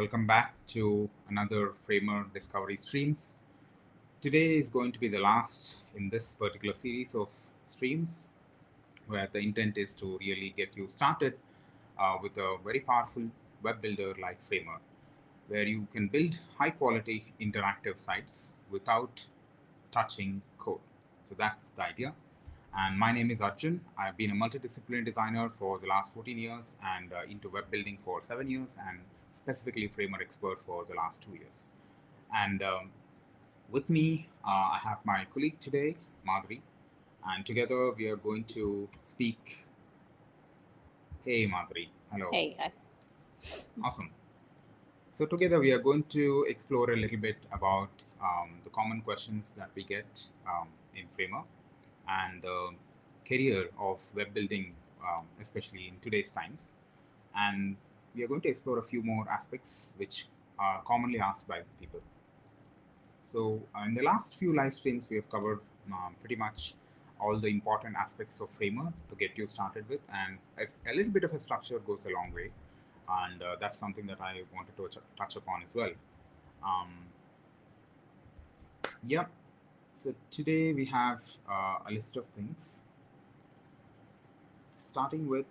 Welcome back to another Framer Discovery Streams. Today is going to be the last in this particular series of streams where the intent is to really get you started with a very powerful web builder like Framer, where you can build high quality interactive sites without touching code. So that's the idea. And my name is Arjun. I've been a multidisciplinary designer for the last 14 years and into web building for 7 years and specifically Framer expert for the last 2 years. And with me, I have my colleague today, Madhuri, and together we are going to speak. Hey, Madhuri. Hello. Hey, Awesome. So together we are going to explore a little bit about the common questions that we get in Framer and the career of web building, especially in today's times. And we are going to explore a few more aspects which are commonly asked by people. So, in the last few live streams, we have covered pretty much all the important aspects of Framer to get you started with, and a little bit of a structure goes a long way, and that's something that I wanted to touch upon as well. Um, yeah, so today we have a list of things, starting with.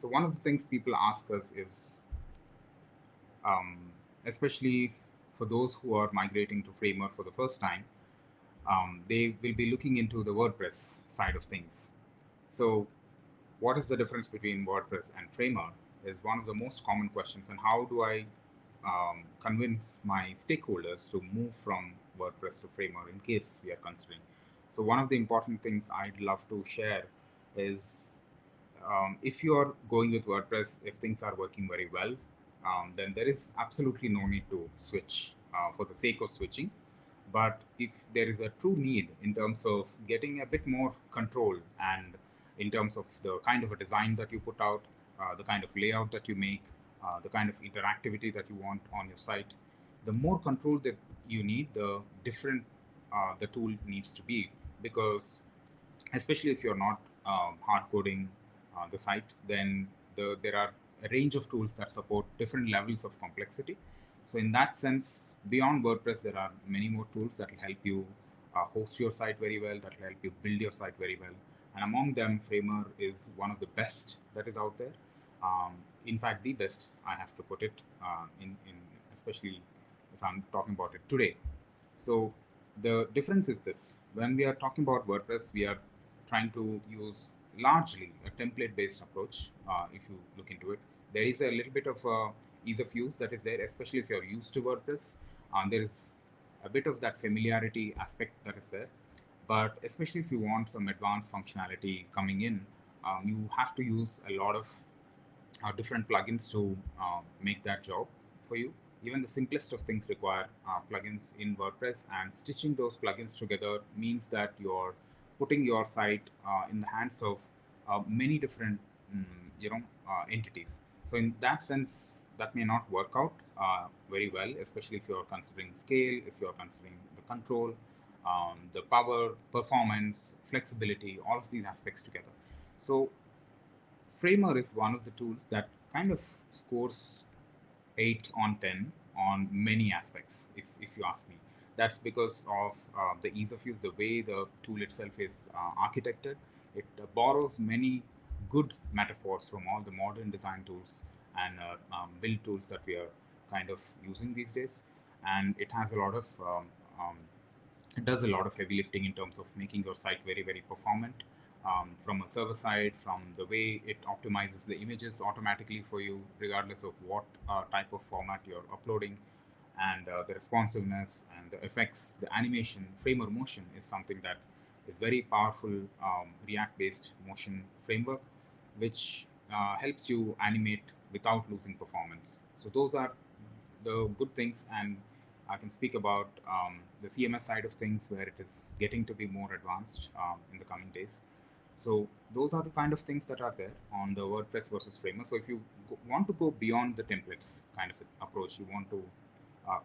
So, one of the things people ask us is, um, especially for those who are migrating to Framer for the first time, they will be looking into the WordPress side of things. So, what is the difference between WordPress and Framer is one of the most common questions, and how do I convince my stakeholders to move from WordPress to Framer in case we are considering. So, one of the important things I'd love to share is if you are going with WordPress, if things are working very well, then there is absolutely no need to switch for the sake of switching. But if there is a true need in terms of getting a bit more control and in terms of the kind of a design that you put out, the kind of layout that you make, the kind of interactivity that you want on your site, the more control that you need, the different the tool needs to be. Because especially if you're not hard coding the site, then there are a range of tools that support different levels of complexity. So in that sense, beyond WordPress, there are many more tools that will help you host your site very well, that will help you build your site very well. And among them, Framer is one of the best that is out there. In fact, the best, I have to put it, in especially if I'm talking about it today. So the difference is this: when we are talking about WordPress, we are trying to use largely a template-based approach. If you look into it, there is a little bit of ease of use that is there, especially if you're used to WordPress. There is a bit of that familiarity aspect that is there, but especially if you want some advanced functionality coming in, you have to use a lot of different plugins to make that job for you. Even the simplest of things require plugins in WordPress, and stitching those plugins together means that you're putting your site in the hands of many different mm, entities. So in that sense, that may not work out very well, especially if you're considering scale, if you're considering the control, the power, performance, flexibility, all of these aspects together. So Framer is one of the tools that kind of scores 8 on 10 on many aspects, if you ask me. That's because of the ease of use, the way the tool itself is architected. It borrows many good metaphors from all the modern design tools and build tools that we are kind of using these days. And it has a lot of um, it does a lot of heavy lifting in terms of making your site very, very performant from a server side, from the way it optimizes the images automatically for you, regardless of what type of format you're uploading, and the responsiveness and the effects, the animation, Framer Motion is something that is very powerful React-based motion framework, which helps you animate without losing performance. So those are the good things, and I can speak about the CMS side of things where it is getting to be more advanced in the coming days. So those are the kind of things that are there on the WordPress versus Framer. So if you want to go beyond the templates kind of approach, you want to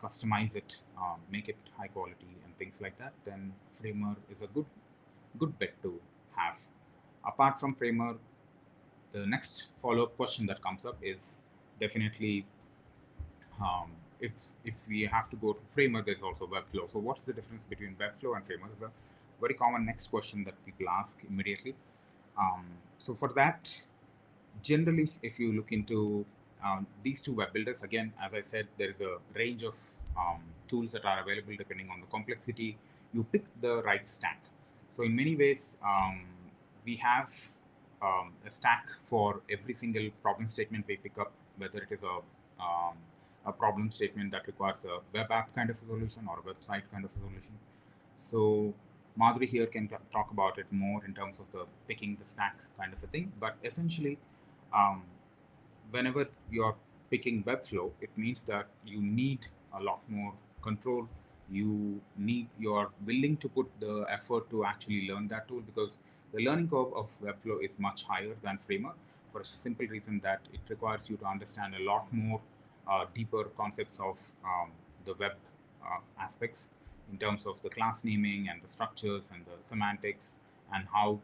customize it, make it high quality and things like that, then Framer is a good bet to have. Apart from Framer, the next follow-up question that comes up is, definitely, um, if if we have to go to Framer, there's also Webflow. So what's the difference between Webflow and Framer? This is a very common next question that people ask immediately. So for that, generally, if you look into these two web builders, again, as I said, there is a range of tools that are available depending on the complexity. You pick the right stack. So in many ways, we have a stack for every single problem statement we pick up, whether it is a problem statement that requires a web app kind of a solution or a website kind of a solution. So Madhuri here can talk about it more in terms of the picking the stack kind of a thing. But essentially, um, whenever you're picking Webflow, it means that you need a lot more control. You're willing to put the effort to actually learn that tool, because the learning curve of Webflow is much higher than Framer, for a simple reason that it requires you to understand a lot more deeper concepts of the web aspects, in terms of the class naming and the structures and the semantics, and how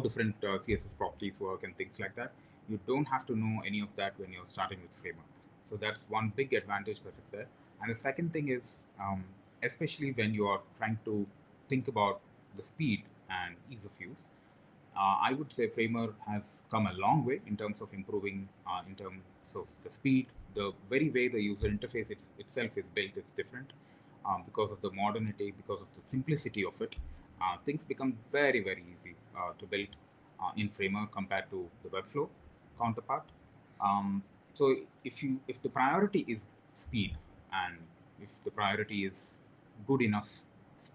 different CSS properties work and things like that. You don't have to know any of that when you're starting with Framer. So that's one big advantage that is there. And the second thing is, especially when you are trying to think about the speed and ease of use, I would say Framer has come a long way in terms of improving in terms of the speed. The very way the user interface itself is built is different, because of the modernity, because of the simplicity of it. Things become very, very easy to build in Framer compared to the Webflow counterpart. Um, so if the priority is speed, and if the priority is good enough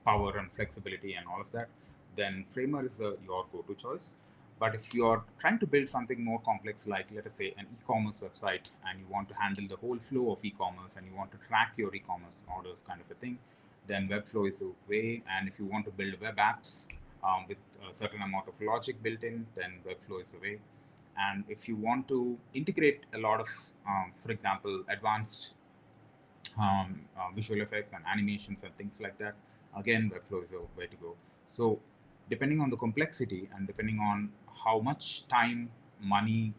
power and flexibility and all of that, then Framer is your go-to choice. But if you're trying to build something more complex, like let us say an e-commerce website, and you want to handle the whole flow of e-commerce, and you want to track your e-commerce orders, kind of a thing, then Webflow is the way. And if you want to build web apps with a certain amount of logic built in, then Webflow is the way. And if you want to integrate a lot of, for example, advanced visual effects and animations and things like that, again, Webflow is the way to go. So, depending on the complexity and depending on how much time, money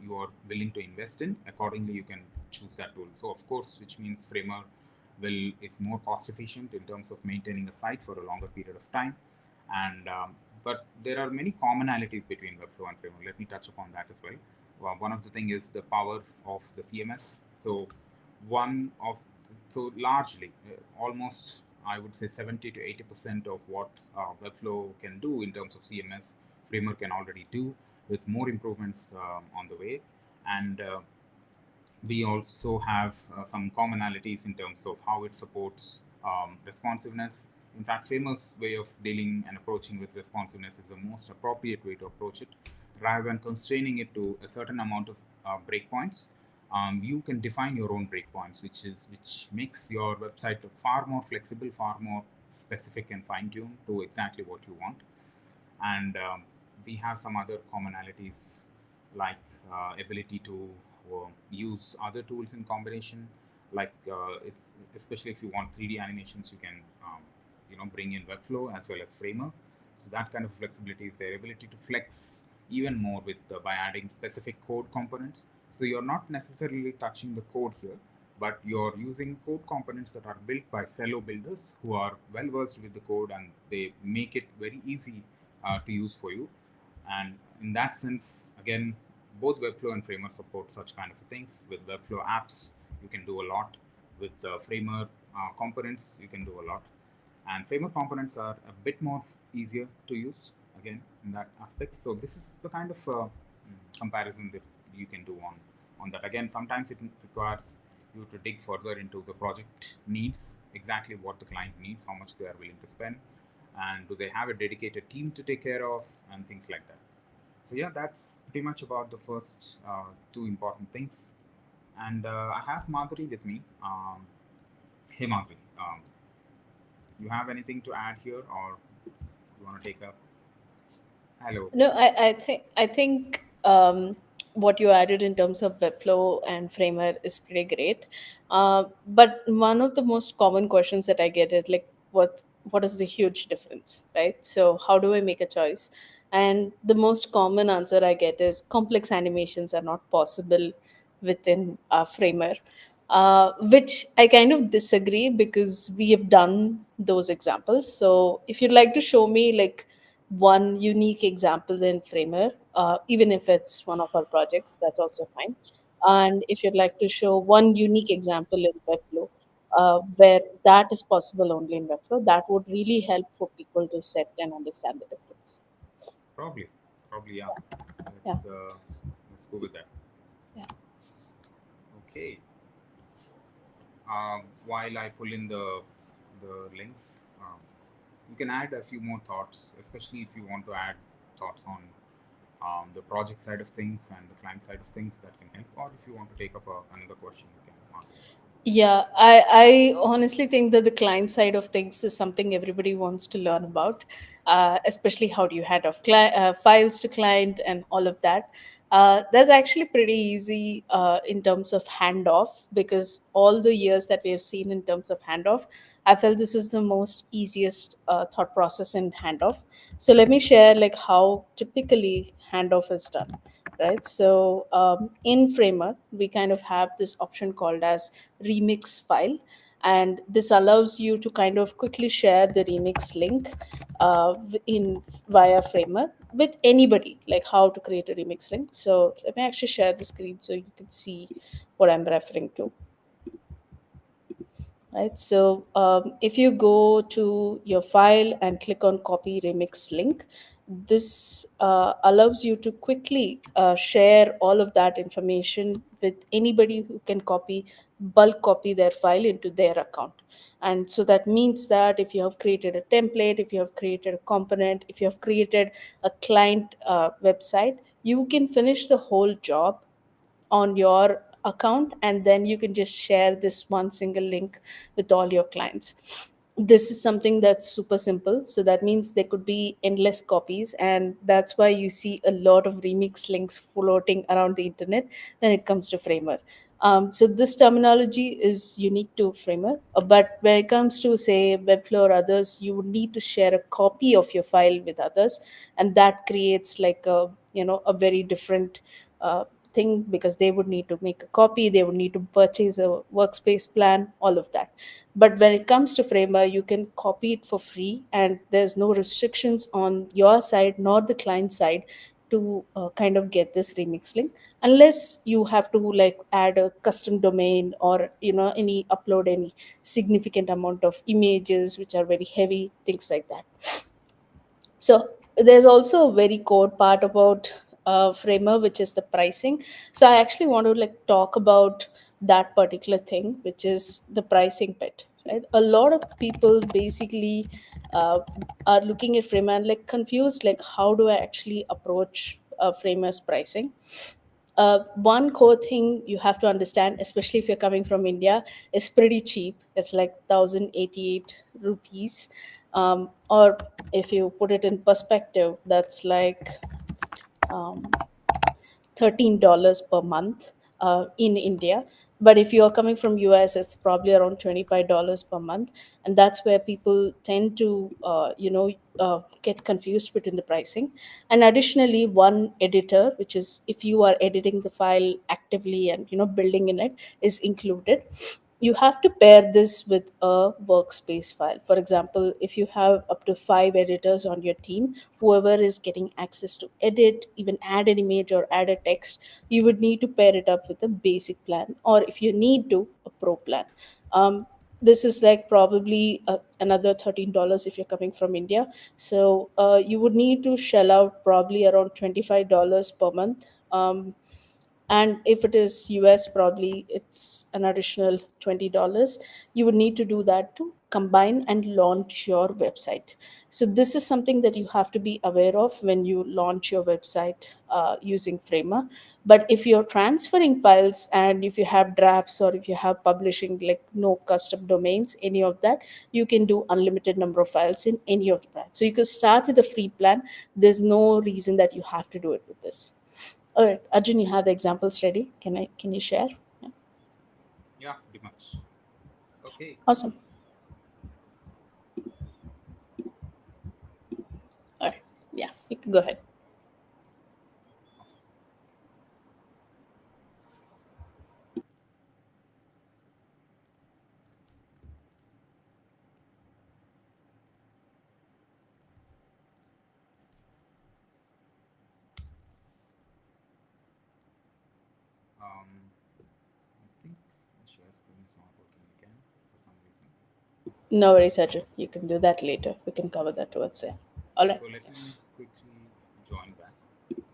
you are willing to invest in, accordingly you can choose that tool. So, of course, which means Framer will is more cost efficient in terms of maintaining a site for a longer period of time. And but there are many commonalities between Webflow and Framer. Let me touch upon that as well. One of the thing is the power of the CMS. So one of so largely almost I would say 70 to 80% of what Webflow can do in terms of CMS, Framer can already do, with more improvements on the way. And we also have some commonalities in terms of how it supports responsiveness. In fact, Framer's way of dealing and approaching with responsiveness is the most appropriate way to approach it. Rather than constraining it to a certain amount of breakpoints, you can define your own breakpoints, which makes your website far more flexible, far more specific and fine-tuned to exactly what you want. And we have some other commonalities, like ability to use other tools in combination, like especially if you want 3D animations, you can bring in Webflow as well as Framer. So that kind of flexibility is their ability to flex even more with by adding specific code components. So you're not necessarily touching the code here, but you're using code components that are built by fellow builders who are well versed with the code, and they make it very easy to use for you. And in that sense, again, both Webflow and Framer support such kind of things. With Webflow apps, you can do a lot. With Framer components, you can do a lot. And Framer components are a bit more easier to use, again, in that aspect. So this is the kind of comparison that you can do on that. Again, sometimes it requires you to dig further into the project needs, exactly what the client needs, how much they are willing to spend, and do they have a dedicated team to take care of, and things like that. So yeah, that's pretty much about the first two important things. And I have Madhuri with me. Hey Madhuri, you have anything to add here, or you want to take a hello? No, I think what you added in terms of Webflow and Framer is pretty great. But one of the most common questions that I get is like, what is the huge difference, right? So how do I make a choice? And the most common answer I get is complex animations are not possible within Framer, which I kind of disagree because we have done those examples. So if you'd like to show me like one unique example in Framer, even if it's one of our projects, that's also fine. And if you'd like to show one unique example in Webflow, where that is possible only in Webflow, that would really help for people to set and understand the difference. Probably, probably, yeah. Yeah. Let's go with that. Yeah. Okay. While I pull in the links, you can add a few more thoughts, especially if you want to add thoughts on the project side of things and the client side of things that can help, or if you want to take up another question, you can ask. Yeah, I honestly think that the client side of things is something everybody wants to learn about, especially how do you hand off files to client and all of that. That's actually pretty easy in terms of handoff, because all the years that we have seen in terms of handoff, I felt this was the most easiest thought process in handoff. So let me share like how typically handoff is done. Right, so in Framer we kind of have this option called as remix file, and this allows you to kind of quickly share the remix link in via Framer with anybody, like how to create a remix link. So let me actually share the screen so you can see what I'm referring to. Right, so if you go to your file and click on copy remix link, this allows you to quickly share all of that information with anybody who can bulk copy their file into their account. And so that means that if you have created a template, if you have created a component, if you have created a client website, you can finish the whole job on your account, and then you can just share this one single link with all your clients. This is something that's super simple, so that means there could be endless copies, and that's why you see a lot of remix links floating around the internet when it comes to Framer. So this terminology is unique to Framer, but when it comes to say Webflow or others, you would need to share a copy of your file with others, and that creates like a a very different thing, because they would need to make a copy, they would need to purchase a workspace plan, all of that. But when it comes to Framer, you can copy it for free, and there's no restrictions on your side nor the client side to kind of get this remix link, unless you have to like add a custom domain, or any upload any significant amount of images which are very heavy, things like that. So there's also a very core part about Framer, which is the pricing. So I actually want to like talk about that particular thing, which is the pricing bit. Right, a lot of people basically uh, are looking at Framer and like confused, like how do I actually approach Framer's pricing. One core thing you have to understand, especially if you're coming from India, is pretty cheap. It's like 1,088 rupees. Or if you put it in perspective, that's like um, $13 per month in India. But if you are coming from US, it's probably around $25 per month, and that's where people tend to get confused between the pricing. And additionally, one editor, which is if you are editing the file actively and building in it, is included. You have to pair this with a workspace file. For example, if you have up to 5 editors on your team, whoever is getting access to edit, even add an image or add a text, you would need to pair it up with a basic plan, or if you need to, a pro plan. This is like probably another $13 if you're coming from India. So you would need to shell out probably around $25 per month. And if it is US, probably it's an additional $20. You would need to do that to combine and launch your website. So this is something that you have to be aware of when you launch your website using Framer. But if you're transferring files, and if you have drafts, or if you have publishing like no custom domains, any of that, you can do unlimited number of files in any of the plans. So you can start with a free plan. There's no reason that you have to do it with this. All right, Arjun, you have the examples ready. Can you share? Yeah. Yeah, pretty much. Okay. Awesome. All right. Yeah. Go ahead. Awesome. I think the share screen is not working again for some reason. No worries, Arjun. You can do that later. We can cover that towards it. All Okay, right. so let me quickly join back.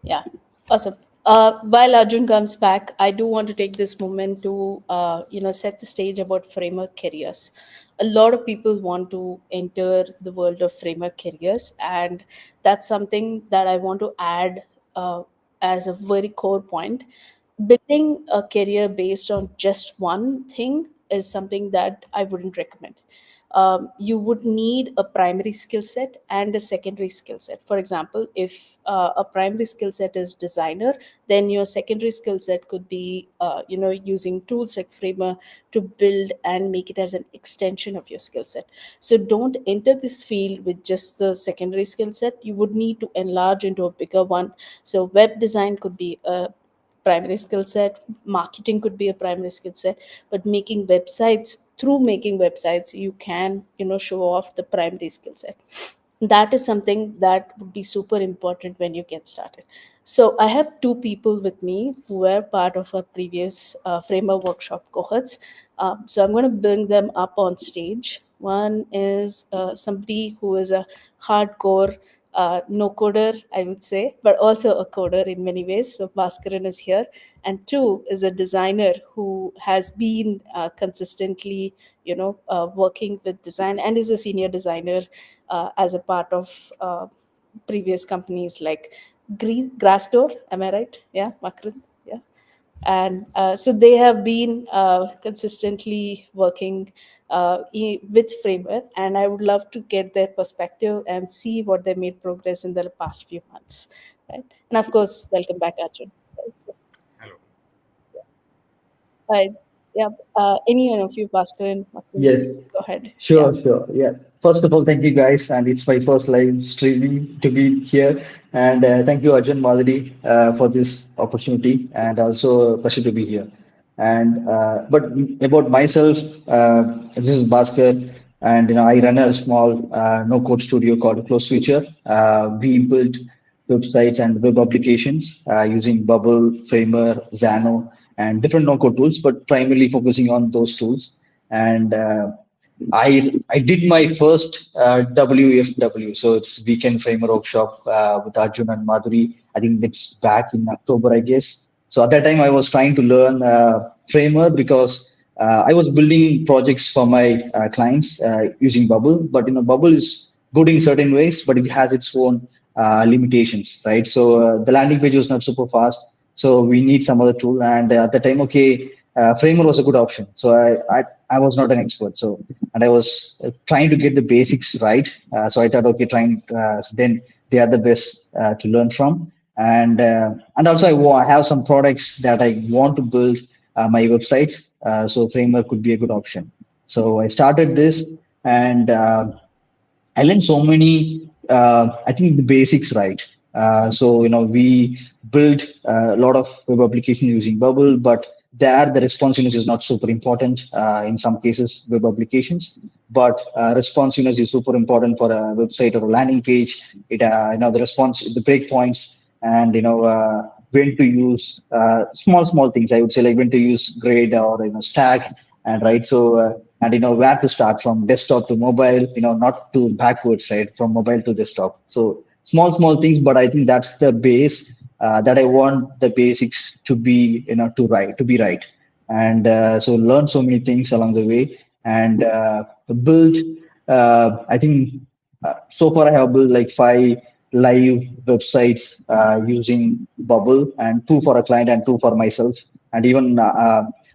Yeah, awesome. While Arjun comes back, I do want to take this moment to set the stage about framework careers. A lot of people want to enter the world of framework careers, and that's something that I want to add as a very core point. Building a career based on just one thing is something that I wouldn't recommend. You would need a primary skill set and a secondary skill set. For example, if a primary skill set is designer, then your secondary skill set could be using tools like Framer to build and make it as an extension of your skill set. So don't enter this field with just the secondary skill set. You would need to enlarge into a bigger one. So web design could be a primary skill set, marketing could be a primary skill set, but making websites you can show off the primary skill set. That is something that would be super important when you get started. So I have two people with me who were part of our previous framework workshop cohorts. So I'm going to bring them up on stage. One is somebody who is a hardcore no coder, I would say, but also a coder in many ways. So Bhaskaran is here. And two is a designer who has been consistently, working with design and is a senior designer as a part of previous companies like Grassdoor. Am I right? Yeah, Makran. Yeah. And so they have been consistently working with Framework, and I would love to get their perspective and see what they made progress in the past few months. Right. And of course, welcome back, Arjun. Right. So, Hello. right. Yeah. Any one of you, Bhaskaran, Makran, Yes, go ahead. Yeah. sure, sure. Yeah. First of all, thank you guys, and it's my first live streaming to be here. And thank you, Arjun Madhuri, for this opportunity, and also a pleasure to be here. And but about myself, this is Bhaskar, and I run a small no-code studio called Close Future. We build websites and web applications using Bubble, Framer, Xano, and different no-code tools, but primarily focusing on those tools. And I did my first WFW, so it's Weekend Framer Workshop with Arjun and Madhuri. I think it's back in October, I guess. So at that time, I was trying to learn Framer because I was building projects for my clients using Bubble, but Bubble is good in certain ways, but it has its own limitations, right? So the landing page was not super fast, so we need some other tool. And at the time, okay, Framer was a good option. So I was not an expert, so and I was trying to get the basics right. So I thought, okay, trying then they are the best to learn from. And also I have some products that I want to build my websites. So Framer could be a good option. So I started this, and I learned so many, I think the basics right. We build a lot of web applications using Bubble, but there the responsiveness is not super important in some cases, web applications. But responsiveness is super important for a website or a landing page. The response, the breakpoints, and when to use small things. I would say like when to use grade or stack and right. So and where to start from desktop to mobile, not to backwards, right, from mobile to desktop. So small things, but I think that's the base that I want the basics to be to be right. And so learn so many things along the way, and build I think so far I have built like 5 live websites using Bubble, and 2 for a client and 2 for myself. And even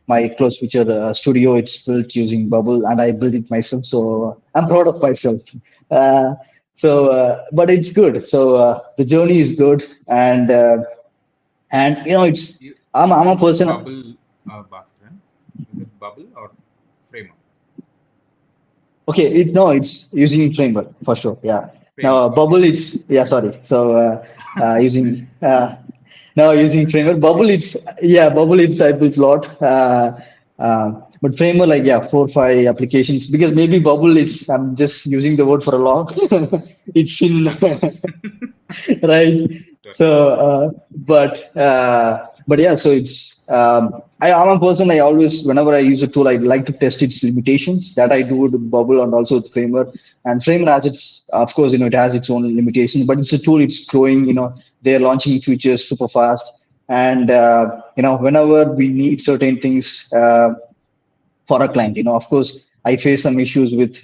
my close feature studio, it's built using Bubble, and I built it myself. So I'm proud of myself. Uh, but it's good. So the journey is good, and it's You I'm a mentioned person. bubble, Bhaskaran. Is it bubble or framer? Okay, no, it's using framework for sure. Yeah. Framework. Now, Okay. Bubble, it's yeah, sorry. So using now It's using okay. framework, It's okay. Bubble, it's yeah, Bubble, it's I built a lot. But framework, like yeah, 4 5 applications because maybe Bubble, it's I'm just using the word for a long. It's in right? So, Totally. but yeah, so it's I'm a person. I always, whenever I use a tool, I like to test its limitations. That I do with Bubble and also with Framer. And Framer has its, of course, it has its own limitations, but it's a tool. It's growing. They're launching features super fast, and whenever we need certain things. For a client. Of course, I face some issues with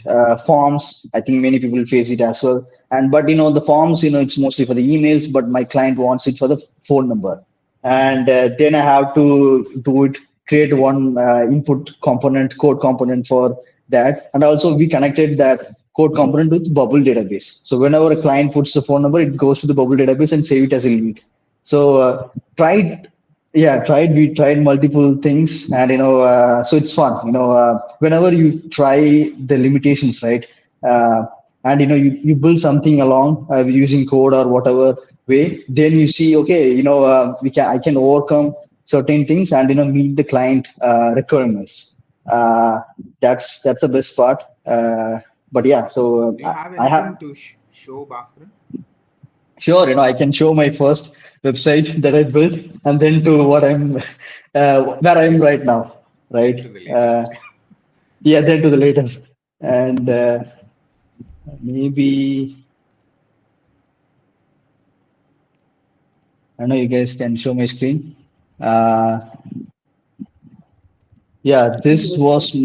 forms. I think many people face it as well. And but the forms, it's mostly for the emails, but my client wants it for the phone number. And then I have to do it, create one input component, code component for that. And also we connected that code component with Bubble database. So whenever a client puts the phone number, it goes to the Bubble database and save it as a lead. So tried yeah, we tried multiple things, and so it's fun. Whenever you try the limitations, right? And you build something along using code or whatever way, then you see, okay, I can overcome certain things and meet the client requirements. Uh, that's the best part. But yeah, Awesome. so Do you have I anything have. to show, Bhaskaran? Sure, I can show my first website that I built, and then to what I'm, where I am Yes. right now, Then right? to the latest. Yeah, then to the latest, and maybe I know you guys can show my screen. Uh, yeah, this Yes. was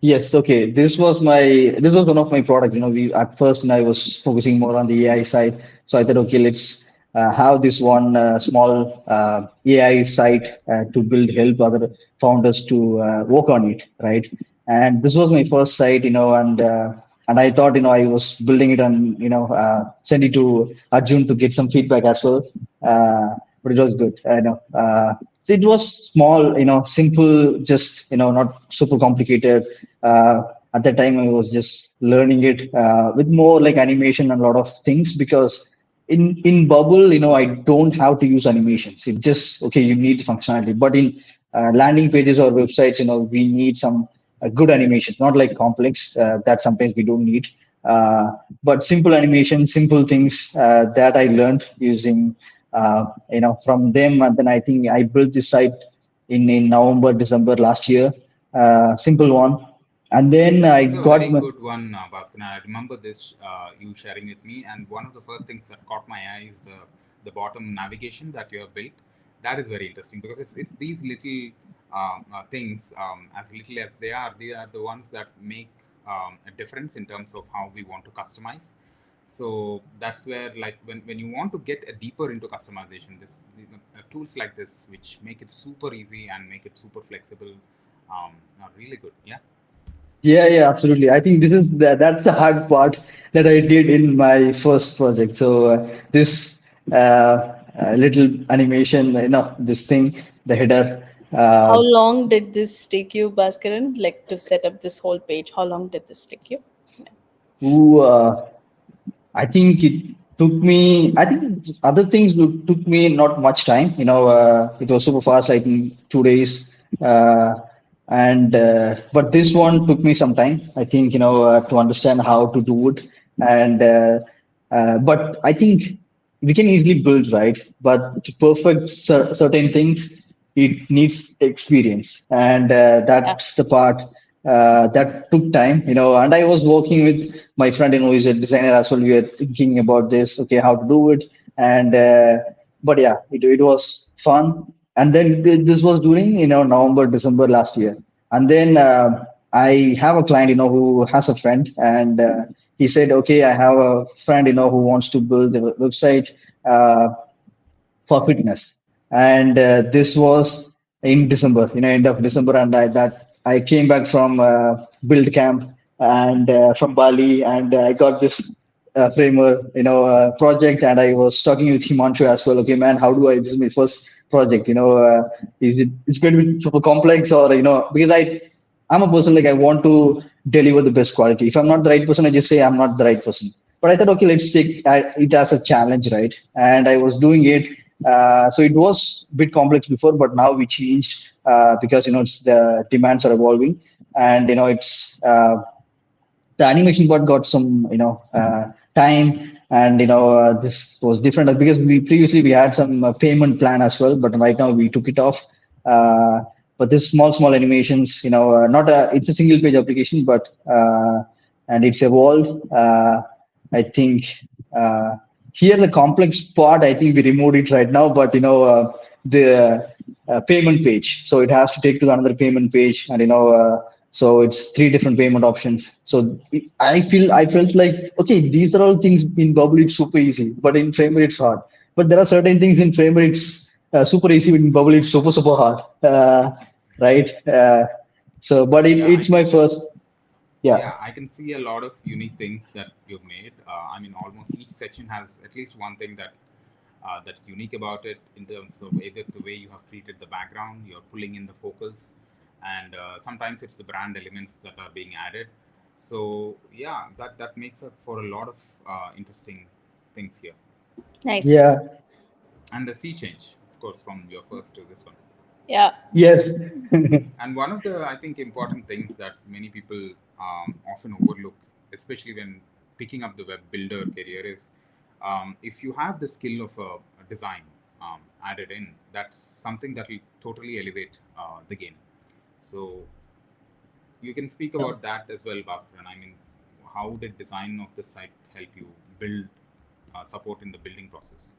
Yes, okay. This was one of my product. We at first when I was focusing more on the AI side. So I thought, okay, let's have this one small AI site to build help other founders to work on it, right? And this was my first site, and I thought, I was building it and send it to Arjun to get some feedback as well. But it was good. I know. So it was small, simple, just not super complicated. At that time, I was just learning it with more like animation and a lot of things because in Bubble, I don't have to use animations. It just okay, you need functionality, but in landing pages or websites, we need some good animation, not like complex that sometimes we don't need. Uh, but simple animation, simple things that I learned using from them, and then I think I built this site in November, December last year. Simple one, and then This I is a very got my, good one, Bhaskar. I remember this you sharing with me, and one of the first things that caught my eye is the bottom navigation that you have built. That is very interesting because it's these little things, as little as they are the ones that make a difference in terms of how we want to customize. So that's where, like, when you want to get a deeper into customization, tools like this, which make it super easy and make it super flexible, are really good. Yeah. yeah, yeah, absolutely. I think that's the hard part that I did in my first project. So this little animation, this thing, the header. How Uh, long did this take you, Bhaskaran, like to set up this whole page? How long did this take you? who I think it took me. I think other things took me not much time. It was super fast. I think 2 days. Uh, and but this one took me some time. I think to understand how to do it. And but I think we can easily build, right? But to perfect certain things, it needs experience, and Yeah. that's the part that took time. And I was working with my friend, who is a designer as well. We were thinking about this, okay, how to do it, and but yeah, it was fun. And then this was during November, December last year, and then I have a client, who has a friend, and he said, okay, I have a friend, who wants to build a website. For fitness. And this was in December, end of December, and I came back from build camp and from Bali, and I got this framer, project, and I was talking with Himanshu as well. Okay, man, how do I? This is my first project. It's going to be super complex, or because I'm a person like I want to deliver the best quality. If I'm not the right person, I just say I'm not the right person. But I thought, okay, let's take it as a challenge, right? And I was doing it. So it was a bit complex before, but now we changed because it's, the demands are evolving, and it's the animation part got some time, and this was different because we previously we had some payment plan as well, but right now we took it off. uh, but this small animations, not a, it's a single page application, but and it's evolved. I think here the complex part, I think we removed it right now, but the payment page. So it has to take to another payment page, and so it's three different payment options. So I felt like, okay, these are all things in Bubble it's super easy, but in Framer it's hard. But there are certain things in Framer it's super easy, but in Bubble it's super hard. Right? So, but Yeah, I it's my can. first. Yeah. Yeah, I can see a lot of unique things that you've made. I mean, almost each section has at least one thing that's unique about it in terms of either the way you have treated the background, you're pulling in the focus, and sometimes it's the brand elements that are being added. So yeah, that makes up for a lot of interesting things here, Nice. Yeah. and the sea change, of course, from your first to this one. Yeah. Yes. And one of the, I think, important things that many people often overlook, especially when picking up the web builder career, is if you have the skill of a design added in, that's something that will totally elevate the game. So you can speak about that as well, Bhaskaran. I mean, how did design of the site help you build support in the building process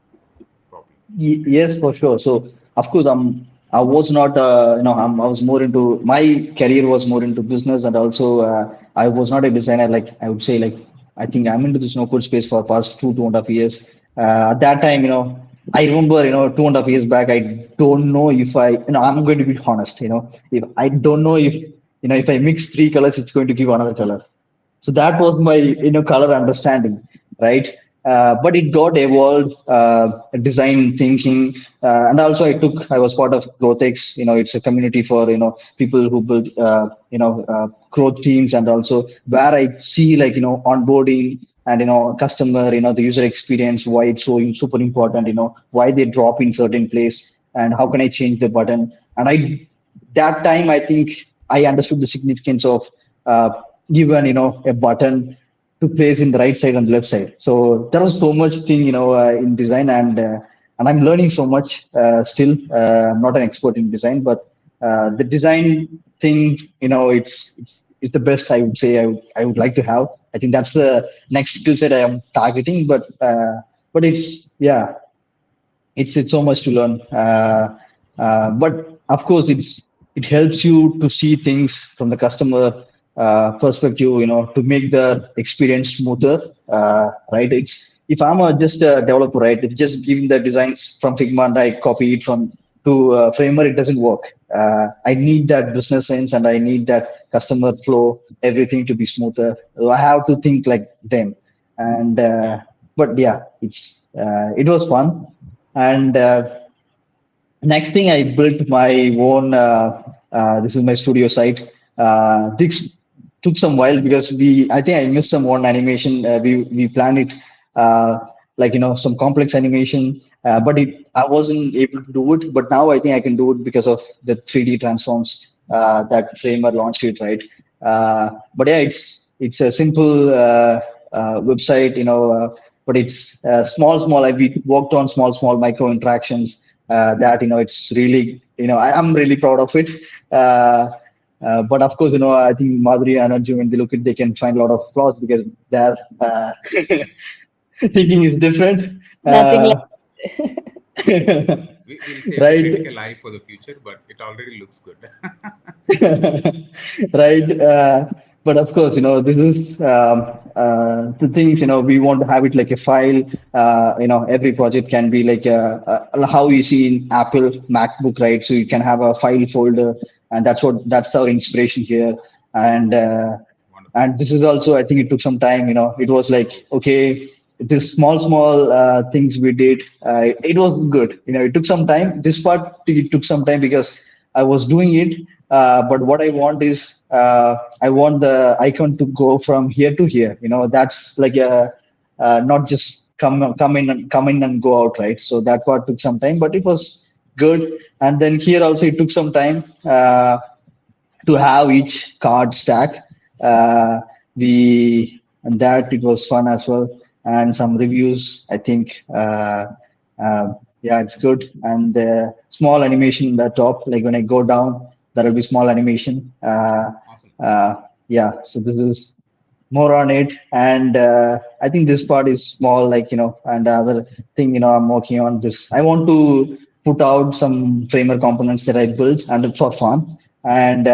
properly? Yes, for sure. So, of course, I was not, I was more into, my career was more into business, and also I was not a designer. Like I would say, like I think I'm into this no code space for past 2.5 years. At that time, I remember, 2.5 years back, I don't know if I'm going to be honest, if I don't know if, if I mix three colors, it's going to give another color. So that was my color understanding, right? But it got evolved, design thinking, and also I was part of GrowthX. It's a community for people who build growth teams, and also where I see like onboarding and customer, the user experience, why it's so super important, why they drop in certain place, and how can I change the button. And that time I think I understood the significance of given a button to place in the right side and left side. So there was so much thing in design, and I'm learning so much still. I'm not an expert in design, but the design thing, it's the best I would say I would like to have. I think that's the next skill set I am targeting, but it's yeah, it's so much to learn. But of course, it helps you to see things from the customer perspective, to make the experience smoother. Right? It's if I'm just a developer, right? If just giving the designs from Figma and I copy it from to Framer, it doesn't work. I need that business sense, and I need that customer flow, everything to be smoother. So I have to think like them, and Yeah. but yeah, it was fun. And next thing, I built my own. This is my studio site. This took some while because I think I missed some one animation. We planned it like some complex animation, but I wasn't able to do it. But now I think I can do it because of the 3D transforms that Framer launched it, right. But yeah, it's a simple website, but it's small. We worked on small micro interactions that it's really I'm really proud of it. But of course, I think Madhuri and Arjun, when they look at, they can find a lot of flaws because their thinking is different. Nothing like. We'll save the Right. critical eye for the future, but it already looks good. Right. But of course, this is the things, we want to have it like a file. Every project can be like how you see in Apple MacBook, right? So you can have a file folder, and that's our inspiration here. And Wonderful. and this is also, I think it took some time. It was like, okay, this small things we did, it was good. It took some time. This part, it took some time because I was doing it. But what I want is I want the icon to go from here to here. That's like a not just come in and go out, right? So that part took some time, but it was good. And then here also it took some time. To have each card stack. Uh, we and that it was fun as well, and some reviews. I think, yeah, it's good. And small animation in the top, like when I go down, there will be small animation. Awesome. Yeah, so this is more on it, and I think this part is small, like, and the other thing, I'm working on this. I want to put out some framer components that I built, and it's for fun. And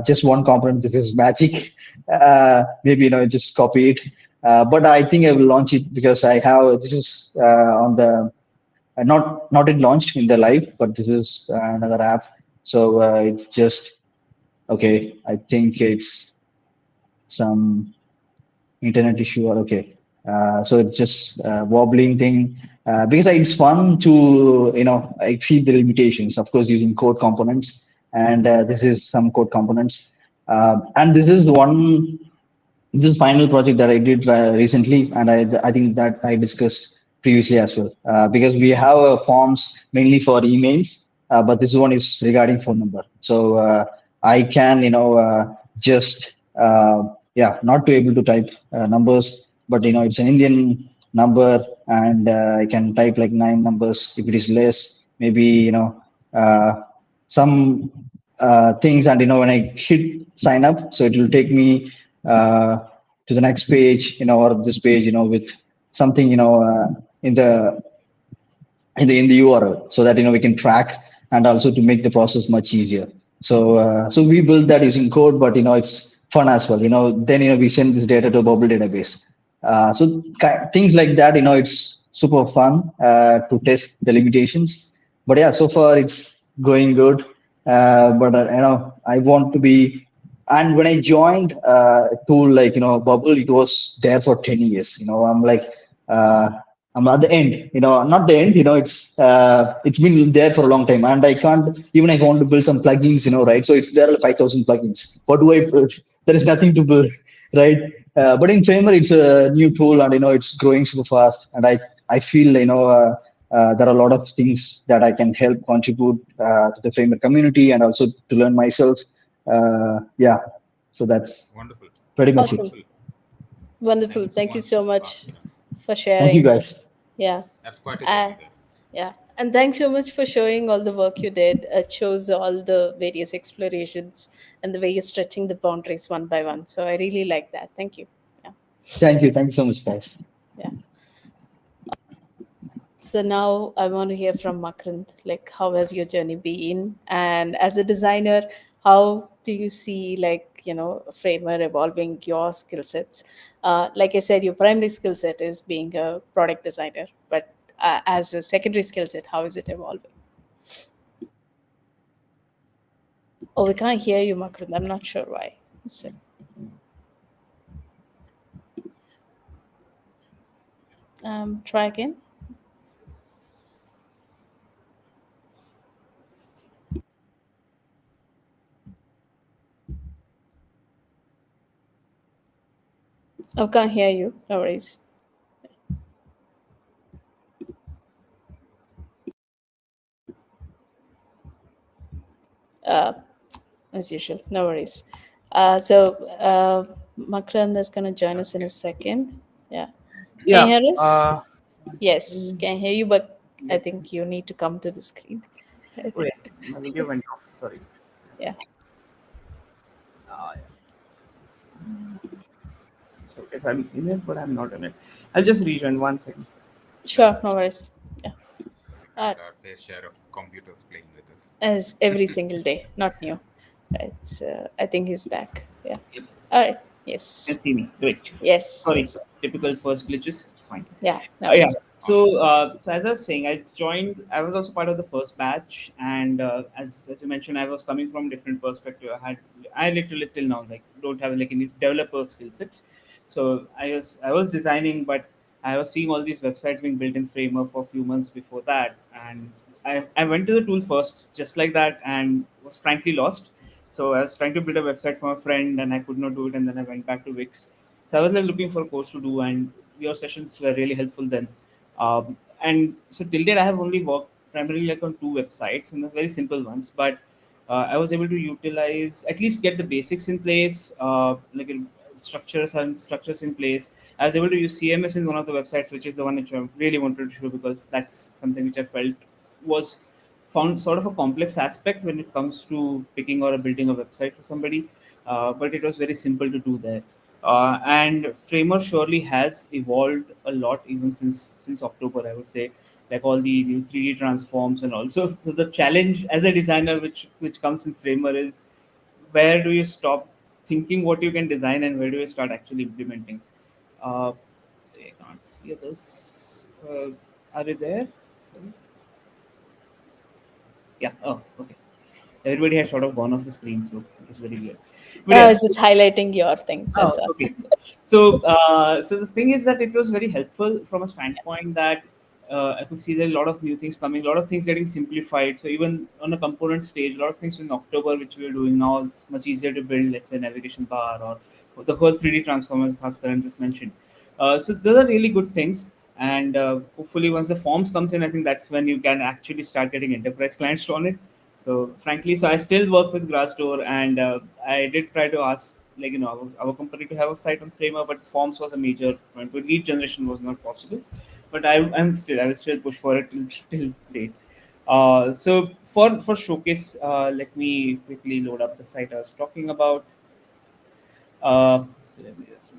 just one component, this is magic. Maybe, just copy it. But I think I will launch it, because I have this is on the not it launched in the live, but this is another app. So it's just okay. I think it's some internet issue, or okay. So it's just wobbling thing, because it's fun to exceed the limitations, of course, using code components. And this is some code components. And this is final project that I did recently, and I think that I discussed previously as well. Because we have forms mainly for emails, but this one is regarding phone number. So I can, just yeah, not to able to type numbers, but it's an Indian number, and I can type like 9 numbers. If it is less, maybe uh, some things, and when I hit sign up, so it will take me uh, to the next page, or this page, with something, in the in the URL, so that we can track, and also to make the process much easier. So so we build that using code, but it's fun as well. Then we send this data to a bubble database. So things like that. It's super fun to test the limitations. But yeah, so far it's going good. But I want to be. And when I joined a tool like Bubble, it was there for 10 years. I'm like. Uh, I'm at the end, not the end, it's been there for a long time, and I can't even if I want to build some plugins, right? So it's there are 5,000 plugins. What do I build? There is nothing to build, right? But in Framer, it's a new tool, and it's growing super fast, and I feel there are a lot of things that I can help contribute to the Framer community, and also to learn myself. Yeah, so that's Wonderful. pretty much it. Awesome. Wonderful. Thank Wonderful. you so Thank you much, so much Bhavitra. for Thank you, sharing. guys. Yeah. That's quite a Uh, journey there. yeah. And thanks so much for showing all the work you did. It shows all the various explorations and the way you're stretching the boundaries one by one. So I really like that. Thank you. Yeah. Thank you so much, guys. Yeah. So now I want to hear from Makrant, like how has your journey been? And as a designer, how do you see Framer evolving your skill sets? Like I said, your primary skill set is being a product designer, but as a secondary skill set, how is it evolving? Oh, we can't hear you, Makrant. I'm not sure why. So, try again. Oh, can't hear you. No worries. Uh, as usual. No worries. Makrand is going to join us in a Okay. second. Yeah. Can Yeah. you hear us? One Yes, second. can hear you, but I Let think you need to come to the screen. oh yeah, my video went off. Sorry. Yeah, Yeah. So yes, I'm in it, but I'm not in it. I'll just rejoin 1 second. sure, no worries. Yeah, Had uh, our fair share of computers playing with us. as every single day, not new. It's, I think he's back. Yeah. Yep. All right. You Yes. can see me. Great. Yes. Sorry. Yes. Typical first glitches. It's fine. Yeah. No Yeah. worries. Awesome. So as I was saying, I joined. I was also part of the first batch, and as you mentioned, I was coming from different perspective. I literally till now like don't have like any developer skill sets. So I was designing, but I was seeing all these websites being built in Framer for a few months before that, and I went to the tool first, just like that, and was frankly lost. So I was trying to build a website for a friend, and I could not do it, and then I went back to Wix. So I was like looking for a course to do, and your sessions were really helpful then. And so till date, I have only worked primarily like on two websites and the very simple ones, but I was able to utilize at least get the basics in place, structures in place. I was able to use CMS in one of the websites, which is the one which I really wanted to show because that's something which I felt was found sort of a complex aspect when it comes to picking or building a website for somebody, but it was very simple to do there. And Framer surely has evolved a lot even since October, I would say, like all the new 3D transforms and also. So the challenge as a designer, which comes in Framer, is where do you stop thinking what you can design and where do you start actually implementing? Uh, I can't see this. Are you there? Sorry. Yeah. Oh, okay. Everybody has sort of gone off the screen, so it was very weird. But yes. Just highlighting your thing. That's Oh, all. okay. So the thing is that it was very helpful from a standpoint that I could see there are a lot of new things coming, a lot of things getting simplified. So even on a component stage, a lot of things in October which we are doing now, it's much easier to build. Let's say navigation bar or the whole 3D transformers Bhaskaran just mentioned. So those are really good things. And hopefully, once the forms comes in, I think that's when you can actually start getting enterprise clients on it. So frankly, so I still work with Glassdoor, and I did try to ask, like our company to have a site on Framer, but forms was a major point. But lead generation was not possible. But I will still push for it till date. So for showcase, let me quickly load up the site I was talking about. So let me just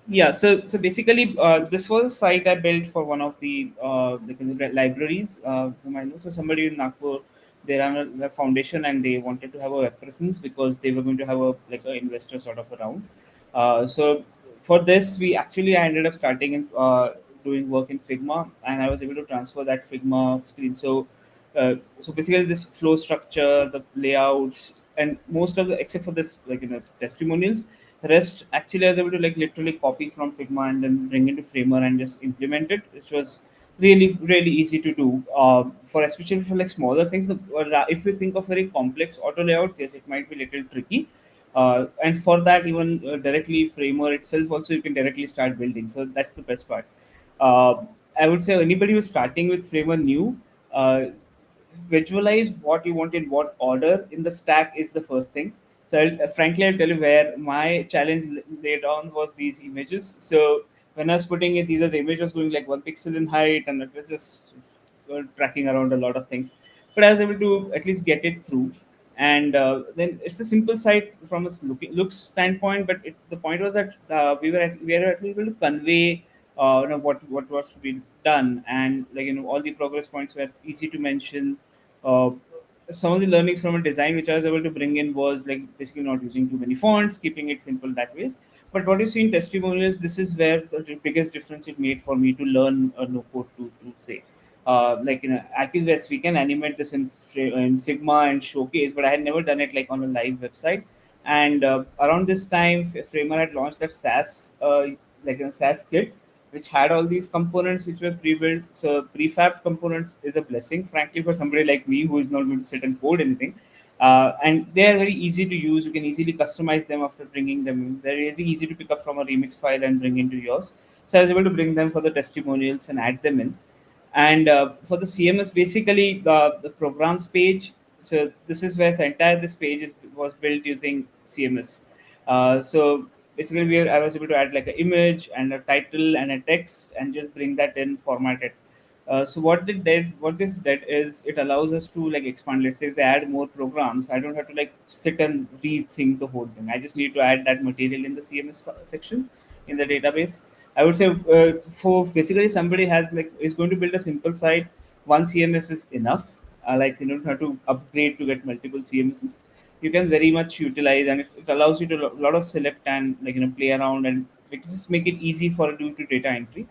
yeah, so basically, this was a site I built for one of the libraries whom I know. So somebody in Nagpur, they run a foundation and they wanted to have a web presence because they were going to have a like an investor sort of around. So for this, I ended up starting in doing work in Figma, and I was able to transfer that Figma screen. So basically, this flow structure, the layouts, and most of the except for this testimonials, rest actually I was able to like literally copy from Figma and then bring into Framer and just implement it, which was really easy to do. For especially for like smaller things, if you think of very complex auto layouts, yes, it might be a little tricky. And for that, even directly Framer itself also you can directly start building. So that's the best part. Uh, I would say anybody who's starting with Framer new. Uh, Visualize what you want in what order in the stack is the first thing. So frankly, I'll tell you where my challenge laid on was these images. So when I was putting it, either the image was going like 1 pixel in height, and it was just tracking around a lot of things. But I was able to at least get it through. And then it's a simple site from a looks standpoint, but the point was that we were able to convey what was to be done, and all the progress points were easy to mention. uh, some of the learnings from a design which I was able to bring in was like basically not using too many fonts, keeping it simple that ways. But what you see in testimonials, this is where the biggest difference it made for me to learn a no code to say. Active, we can animate this in Figma and Showcase, but I had never done it like on a live website. And around this time, Framer had launched that SaaS, like a SaaS kit, which had all these components which were pre-built. So prefab components is a blessing, frankly, for somebody like me who is not going to sit and code anything. And they are very easy to use. You can easily customize them after bringing them in. They're really easy to pick up from a remix file and bring into yours. So I was able to bring them for the testimonials and add them in. And for the CMS, basically the programs page. So this is where the entire this page was built using CMS. So basically, I was able to add like an image and a title and a text and just bring that in, format it. So what this did is it allows us to like expand. Let's say if they add more programs, I don't have to like sit and rethink the whole thing. I just need to add that material in the CMS section in the database. I would say for basically somebody has like is going to build a simple site. One CMS is enough. Like you don't have to upgrade to get multiple CMSs. You can very much utilize, and it allows you to lot of select and play around, and it just make it easy for you to data entry.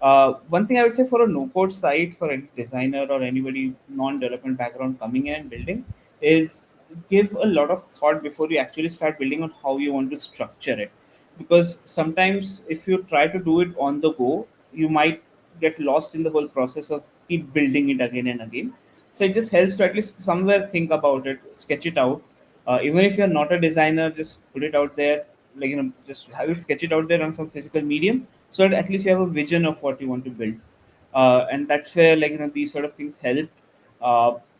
One thing I would say for a no-code site for any designer or anybody non-development background coming in and building is give a lot of thought before you actually start building on how you want to structure it. Because sometimes if you try to do it on the go, you might get lost in the whole process of keep building it again and again. So it just helps to at least somewhere think about it, sketch it out. Even if you're not a designer, just put it out there, like just have it, sketch it out there on some physical medium, so that at least you have a vision of what you want to build. And that's where these sort of things help.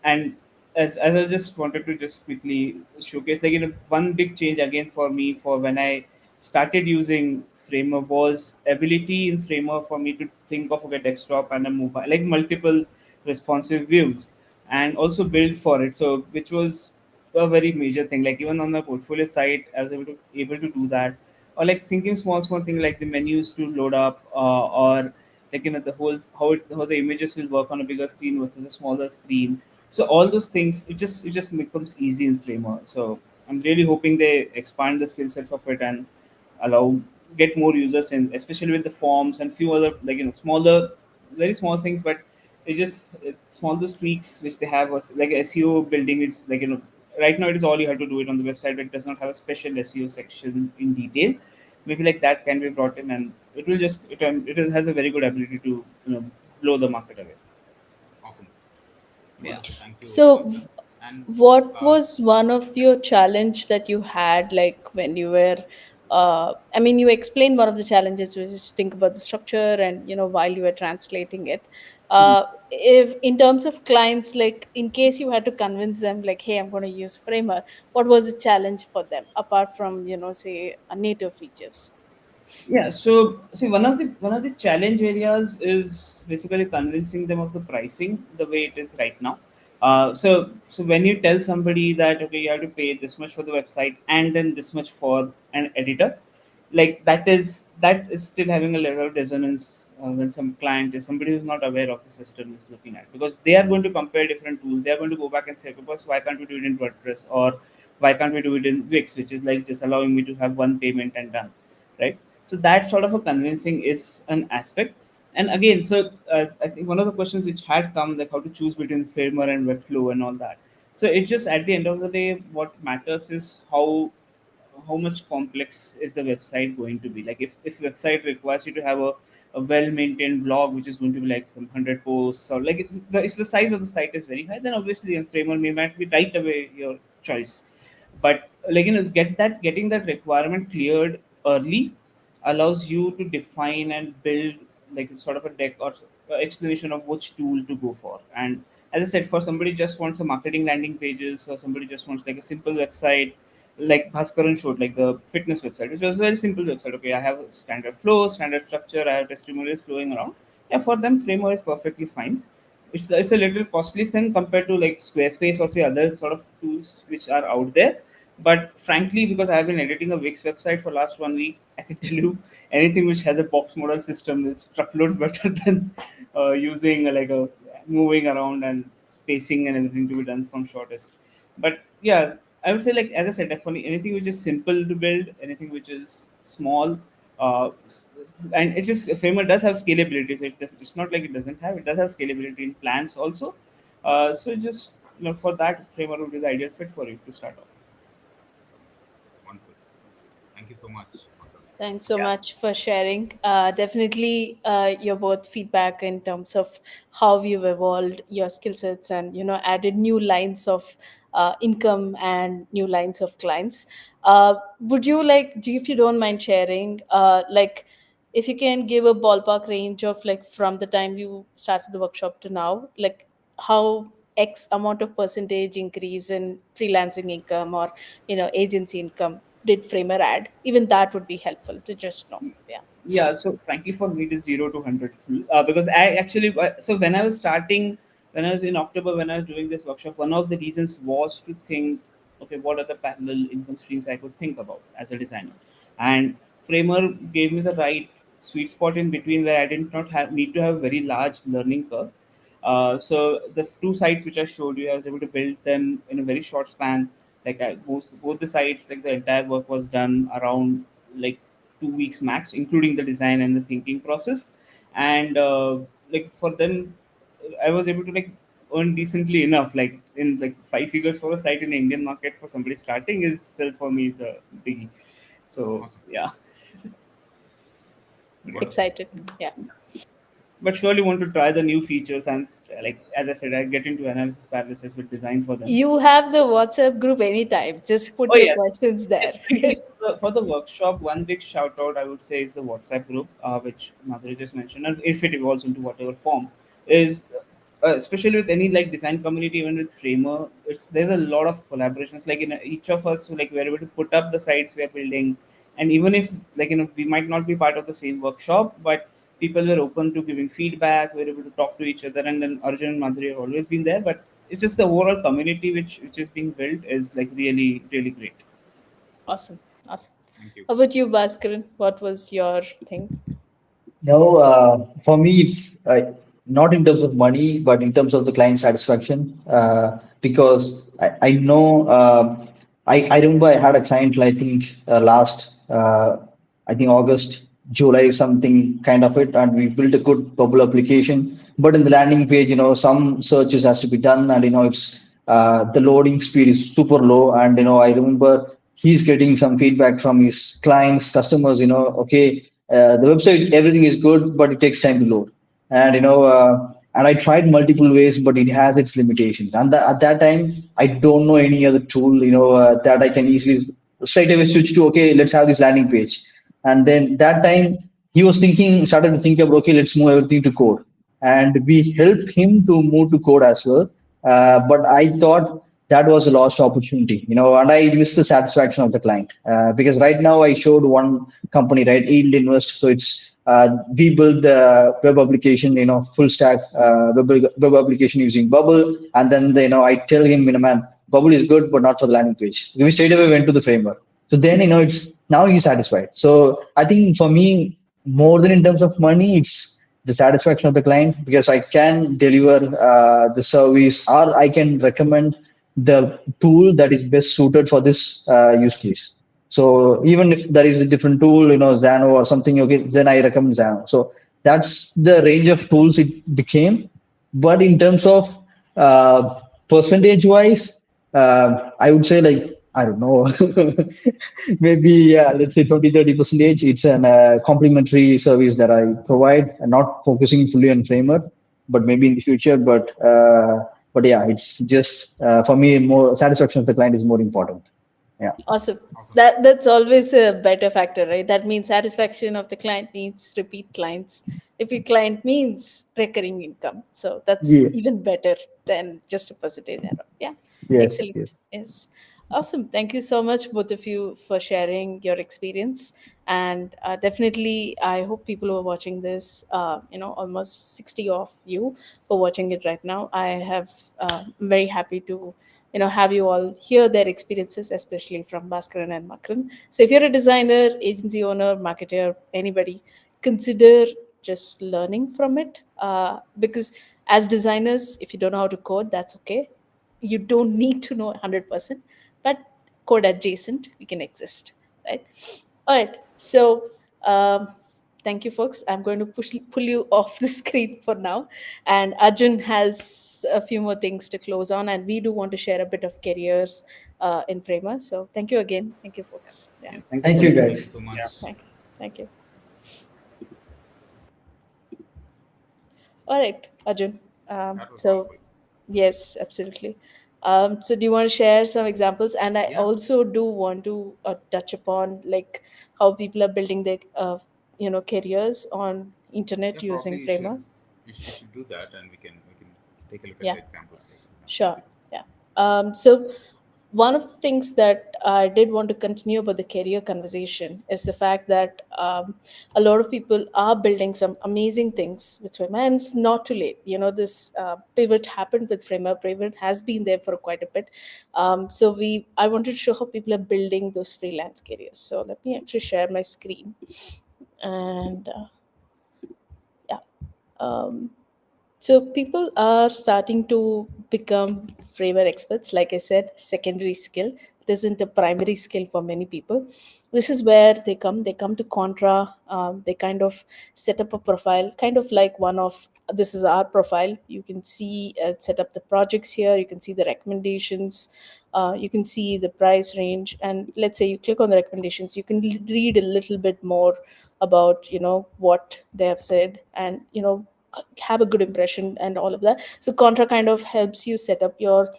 And as I just wanted to just quickly showcase, one big change again for me for when I started using Framer was ability in Framer for me to think of a desktop and a mobile, like multiple responsive views, and also build for it. So which was a very major thing. Like even on the portfolio side, I was able to do that, or like thinking small thing like the menus to load up, or like the whole how the images will work on a bigger screen versus a smaller screen. So all those things, it just becomes easy in Framer. So I'm really hoping they expand the skill sets of it and allow get more users in, especially with the forms and few other smaller, very small things. But small those tweaks which they have was like SEO building is right now it is all you have to do it on the website, but it does not have a special SEO section in detail. Maybe like that can be brought in, and it will just it has a very good ability to blow the market away. Awesome. Yeah. Wonderful. Thank you, So, Arjun. And what uh, was one of your challenge that you had, like when you were? I mean, you explained one of the challenges was just to think about the structure, and while you were translating it, if in terms of clients, like in case you had to convince them, like, hey, I'm going to use Framer, what was the challenge for them apart from say native features? Yeah, so see, one of the challenge areas is basically convincing them of the pricing the way it is right now. So when you tell somebody that okay, you have to pay this much for the website and then this much for an editor, like that is still having a level of dissonance when some client is somebody who's not aware of the system is looking at, because they are going to compare different tools. They are going to go back and say, because why can't we do it in WordPress, or why can't we do it in Wix, which is like just allowing me to have one payment and done, right? So that sort of a convincing is an aspect. And again, so I think one of the questions which had come, like how to choose between Framer and Webflow and all that. So it just at the end of the day, what matters is how much complex is the website going to be. Like if website requires you to have a well maintained blog which is going to be like some 100 posts, or like if the size of the site is very high, then obviously a Framer may might be right away your choice. But getting that requirement cleared early allows you to define and build like sort of a deck or explanation of which tool to go for. And as I said, for somebody just wants a marketing landing pages, or somebody just wants like a simple website, like Bhaskaran showed, like the fitness website, which was a very simple website. Okay, I have a standard flow, standard structure, I have testimonials flowing around. Yeah, for them, Framework is perfectly fine. It's a little costly thing compared to like Squarespace or say other sort of tools which are out there. But frankly, because I have been editing a Wix website for last 1 week, I can tell you anything which has a box model system is truckloads better than using like a moving around and spacing and everything to be done from shortest. But yeah, I would say, like as I said, definitely anything which is simple to build, anything which is small, uh, s- and it is Framer does have scalability. So it's not like it doesn't have. It does have scalability in plans also. So just for that, Framer would be the ideal fit for you to start off. wonderful. Thank you so much, Arjun. Thanks so Yeah. much for sharing. Definitely, your both feedback in terms of how you've evolved your skill sets and added new lines of income and new lines of clients. Would you like, do if you don't mind sharing, like if you can give a ballpark range of like from the time you started the workshop to now, like how X amount of percentage increase in freelancing income or agency income did Framer add? Even that would be helpful to just know. Yeah. Yeah, so frankly for me it is 0 to 100 full, because I actually so when I was starting, when I was in October, when I was doing this workshop, one of the reasons was to think, okay, what are the parallel income streams I could think about as a designer. And Framer gave me the right sweet spot in between, where I did not have need to have very large learning curve. So the two sites which I showed you, I was able to build them in a very short span. Like both the sites, like the entire work was done around like 2 weeks max, including the design and the thinking process. And like for them, I was able to like earn decently enough, like in like 5 figures for a site in the Indian market for somebody starting is still for me is a biggie. So Awesome. yeah. Wonderful. Excited. Yeah. but surely want to try the new features. And like as I said, I get into analysis paralysis with design for them. You have the WhatsApp group anytime. Just put Oh your yeah, questions there. definitely for the workshop. One big shout out I would say is the WhatsApp group, which Madhuri just mentioned, and if it evolves into whatever form, is especially with any like design community, even with Framer, it's there's a lot of collaborations. Like in each of us, who, like we're able to put up the sites we are building, and even if like we might not be part of the same workshop, but people were open to giving feedback. We're able to talk to each other, and then Arjun and Madhuri have always been there, but it's just the overall community which is being built is like really great. Awesome. Awesome. Thank you. How about you, Bhaskaran? What was your thing? No, for me, it's not in terms of money, but in terms of the client satisfaction. Because I know, I remember I had a client, I think last, I think August, July, something kind of it, and we built a good bubble application. But in the landing page, some searches has to be done, and it's the loading speed is super low. And I remember he's getting some feedback from his clients, customers. Okay, the website everything is good, but it takes time to load. And and I tried multiple ways, but it has its limitations. And at that time, I don't know any other tool, that I can easily straight away switch to. Okay, let's have this landing page. And then that time he was thinking, started to think about, okay, let's move everything to code. And we helped him to move to code as well. But I thought that was a lost opportunity, and I missed the satisfaction of the client. Because right now I showed one company, right, Yield Invest. So it's we build the web application, full stack web application using Bubble, and then I tell him, man, Bubble is good, but not for the landing page. We straight away went to the framework. So then it's now he's satisfied. So I think for me, more than in terms of money, it's the satisfaction of the client, because I can deliver the service, or I can recommend the tool that is best suited for this use case. So even if there is a different tool, Xano or something, okay, then I recommend Xano. So that's the range of tools it became. But in terms of percentage wise, I would say, like, I don't know, maybe, yeah, let's say 20-30%. It's an complementary service that I provide, and not focusing fully on framework, but maybe in the future. But yeah, it's just for me, more satisfaction of the client is more important. Yeah. Awesome. Awesome. That's always a better factor, right? That means satisfaction of the client means repeat clients. Repeat client means recurring income. So that's Yeah. even better than just a percentage error. Yeah. Yes. Yes. Excellent. Yes. Awesome. Thank you so much, both of you, for sharing your experience. And definitely, I hope people who are watching this, almost 60 of you who are watching it right now, I'm very happy to have you all hear their experiences, especially from Bhaskaran and Makran. So if you're a designer, agency owner, marketer, anybody, consider just learning from it, because as designers, if you don't know how to code, that's okay. You don't need to know 100%, but code adjacent, we can exist, right? All right. So um, thank you, folks. I'm going to pull you off the screen for now. And Arjun has a few more things to close on, and we do want to share a bit of careers in Framer. So thank you again. Thank you, folks. Yeah. Yeah, thank you Thank so you, much. Thank you guys. so Yeah. much. Thank you. Thank you. All right, Arjun. That was So wonderful. yes, absolutely. So do you want to share some examples? And I Yeah, also do want to touch upon like how people are building their careers on yeah. internet Probably using you should Framer. you should do that, and we can take a look at Yeah. the examples later. Sure. Absolutely. Yeah. So one of the things that I did want to continue about the career conversation is the fact that a lot of people are building some amazing things with Framer, and it's not too late. This pivot happened with Framer. Pivot has been there for quite a bit. I wanted to show how people are building those freelance careers. So let me actually share my screen, and yeah. Um, so people are starting to become Framer experts. Like I said, secondary skill. It isn't a primary skill for many people. This is where they come. They come to Contra. They kind of set up a profile, kind of like one of this is our profile. You can see set up the projects here. You can see the recommendations. You can see the price range. And let's say you click on the recommendations, you can read a little bit more about what they have said, and have a good impression and all of that. So Contra kind of helps you set up your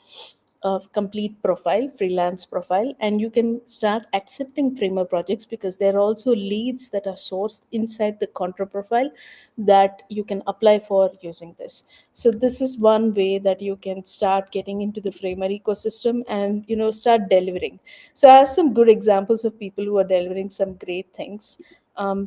complete profile, freelance profile, and you can start accepting Framer projects, because there are also leads that are sourced inside the Contra profile that you can apply for using this. So this is one way that you can start getting into the Framer ecosystem and start delivering. So I have some good examples of people who are delivering some great things.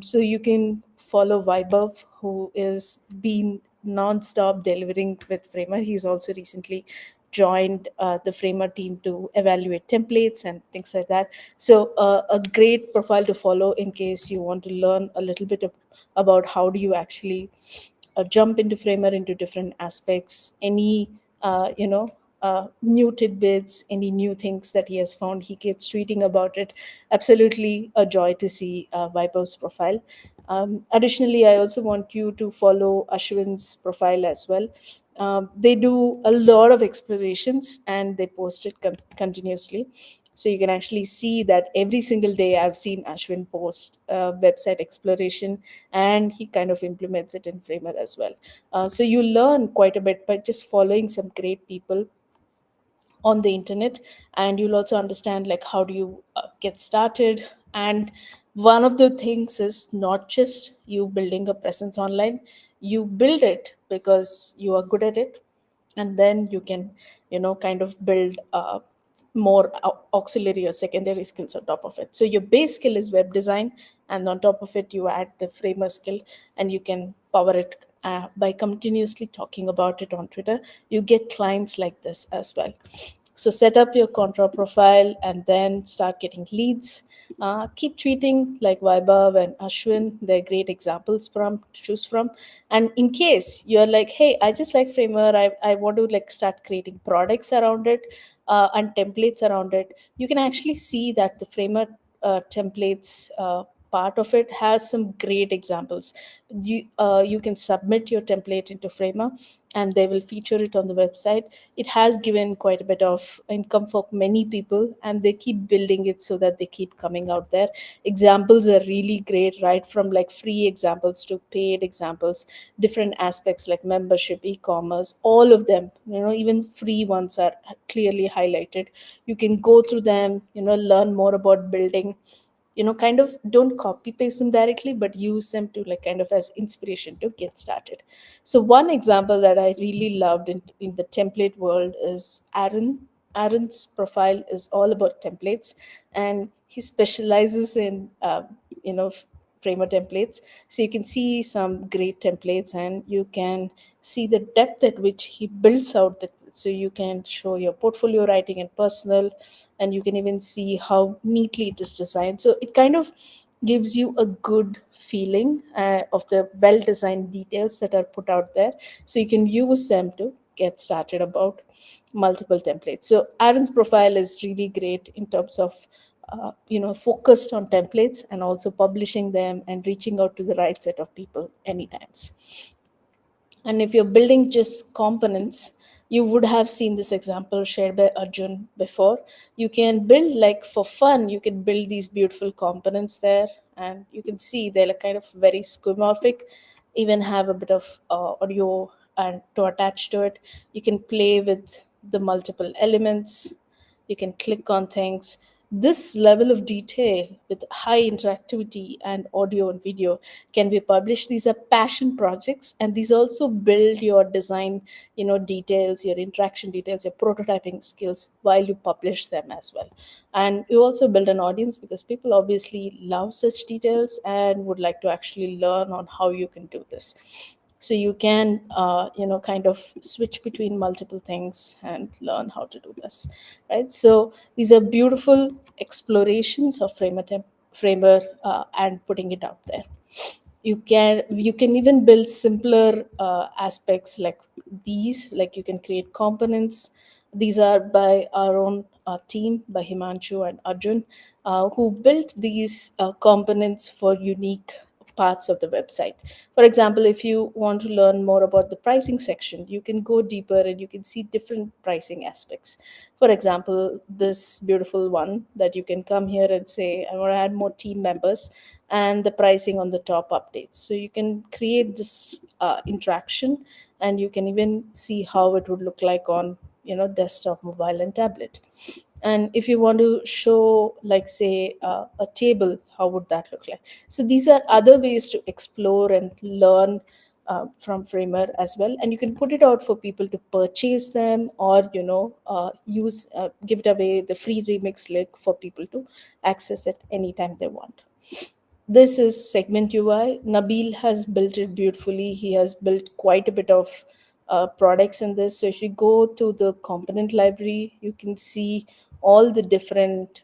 So you can follow Vaibhav, who is been non-stop delivering with Framer. He's also recently joined the Framer team to evaluate templates and things like that. So a great profile to follow in case you want to learn a little bit about how do you actually jump into Framer into different aspects. Any new tidbits, any new things that he has found, he keeps tweeting about it. Absolutely a joy to see Vaibhav's profile. Additionally, I also want you to follow Ashwin's profile as well. They do a lot of explorations and they post it continuously. So you can actually see that every single day I've seen Ashwin post website exploration, and he kind of implements it in Framer as well. So you learn quite a bit by just following some great people on the internet, and you'll also understand like how do you get started. And one of the things is not just you building a presence online, you build it because you are good at it, and then you can kind of build more auxiliary or secondary skills on top of it. So your base skill is web design, and on top of it you add the Framer skill, and you can power it by continuously talking about it on Twitter. You get clients like this as well. So set up your Contra profile and then start getting leads. Keep tweeting like Vaibhav and Ashwin. They're great examples from to choose from. And in case you're like, hey, I just like Framer, I want to like start creating products around it and templates around it, you can actually see that the Framer templates part of it has some great examples. You can submit your template into Framer and they will feature it on the website. It has given quite a bit of income for many people, and they keep building it so that they keep coming out there. Examples are really great, right from like free examples to paid examples, different aspects like membership, e-commerce, all of them, even free ones are clearly highlighted. You can go through them, learn more about building, kind of don't copy paste them directly, but use them to like kind of as inspiration to get started. So one example that I really loved in the template world is Aaron's profile is all about templates, and he specializes in Framer templates. So you can see some great templates, and you can see the depth at which he builds out the, so you can show your portfolio writing and personal, and you can even see how neatly it is designed. So it kind of gives you a good feeling of the well designed details that are put out there, so you can use them to get started about multiple templates. So Aaron's profile is really great in terms of focused on templates and also publishing them and reaching out to the right set of people anytimes. And if you're building just components, you would have seen this example shared by Arjun before. You can build like for fun, you can build these beautiful components there, and you can see they're like kind of very skeuomorphic, even have a bit of audio and to attach to it. You can play with the multiple elements, you can click on things. This level of detail with high interactivity and audio and video can be published. These are passion projects, and these also build your design, details, your interaction details, your prototyping skills while you publish them as well. And you also build an audience because people obviously love such details and would like to actually learn on how you can do this. So you can kind of switch between multiple things and learn how to do this, right? So these are beautiful explorations of Framer and putting it out there. You can even build simpler aspects like these, like you can create components. These are by our own team, by Himanshu and Arjun, who built these components for unique parts of the website. For example, if you want to learn more about the pricing section, you can go deeper and you can see different pricing aspects. For example, this beautiful one that you can come here and say, I want to add more team members, and the pricing on the top updates. So you can create this interaction, and you can even see how it would look like on desktop, mobile, and tablet. And if you want to show, like, say, a table, how would that look like? So these are other ways to explore and learn from Framer as well. And you can put it out for people to purchase them, or use give it away, the free remix link, for people to access it anytime they want. This is segment UI. Nabil has built it beautifully. He has built quite a bit of products in this. So if you go to the component library, you can see all the different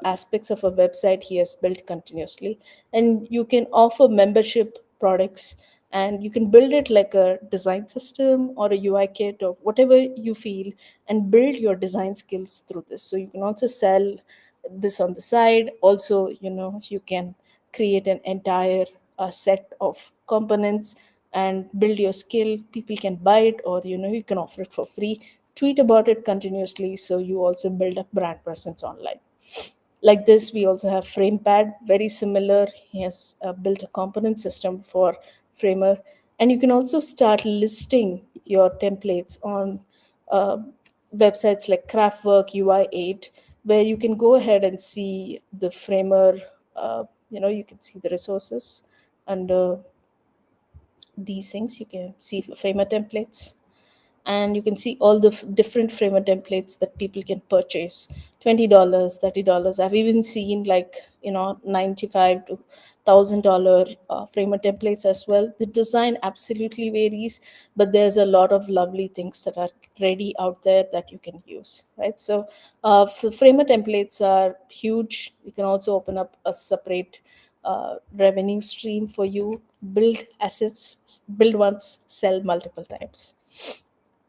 aspects of a website he has built continuously. And you can offer membership products, and you can build it like a design system or a UI kit or whatever you feel, and build your design skills through this. So you can also sell this on the side. Also, you can create an entire set of components and build your skill. People can buy it, or you can offer it for free. Tweet about it continuously, so you also build a brand presence online. Like this, we also have FramePad, very similar. He has built a component system for Framer. And you can also start listing your templates on uh, websites like Craftwork, UI8, where you can go ahead and see the Framer. You can see the resources under these things. You can see Framer templates, and you can see all the different Framer templates that people can purchase. $20, $30. I've even seen, like, 95 to $1,000 Framer templates as well. The design absolutely varies, but there's a lot of lovely things that are ready out there that you can use, right? So Framer templates are huge. You can also open up a separate revenue stream for you. Build assets, build once, sell multiple times.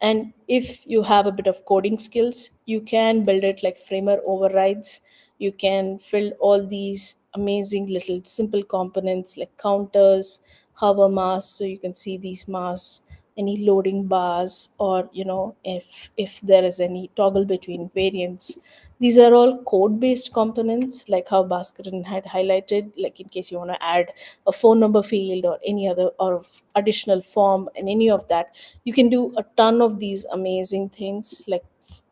And if you have a bit of coding skills, you can build it like Framer overrides. You can fill all these amazing little simple components like counters, hover masks, so you can see these masks, any loading bars, or if there is any toggle between variants. These are all code based components, like how Bhaskaran had highlighted, like in case you want to add a phone number field or any other or additional form and any of that. You can do a ton of these amazing things, like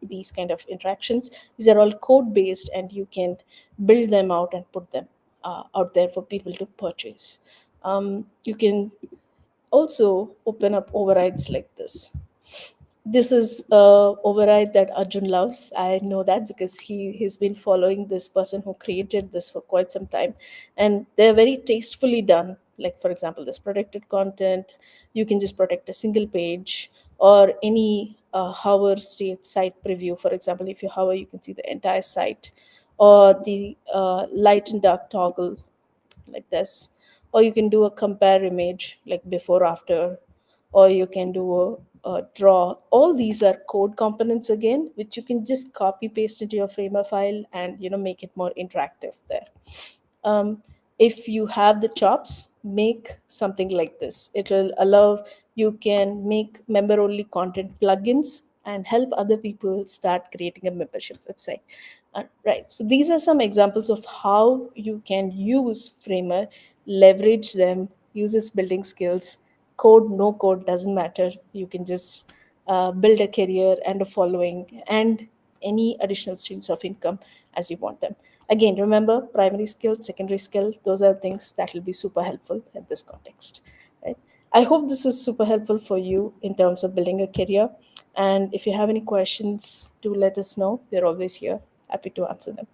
these kind of interactions. These are all code based, and you can build them out and put them out there for people to purchase. You can also open up overrides like this. This is a override that Arjun loves. I know that because he's been following this person who created this for quite some time, and they're very tastefully done. Like, for example, this protected content, you can just protect a single page, or any hover state site preview. For example, if you hover, you can see the entire site, or the light and dark toggle like this, or you can do a compare image like before after, or you can do a draw. All these are code components again, which you can just copy paste into your Framer file and make it more interactive there. um, if you have the chops, make something like this. It will allow, you can make member only content plugins and help other people start creating a membership website. Right, so these are some examples of how you can use Framer, leverage them, use its building skills. Code, no code, doesn't matter. You can just build a career and a following and any additional streams of income as you want them. Again, remember, primary skill, secondary skill, those are things that will be super helpful in this context. Right? I hope this was super helpful for you in terms of building a career. And if you have any questions, do let us know. We're always here, happy to answer them.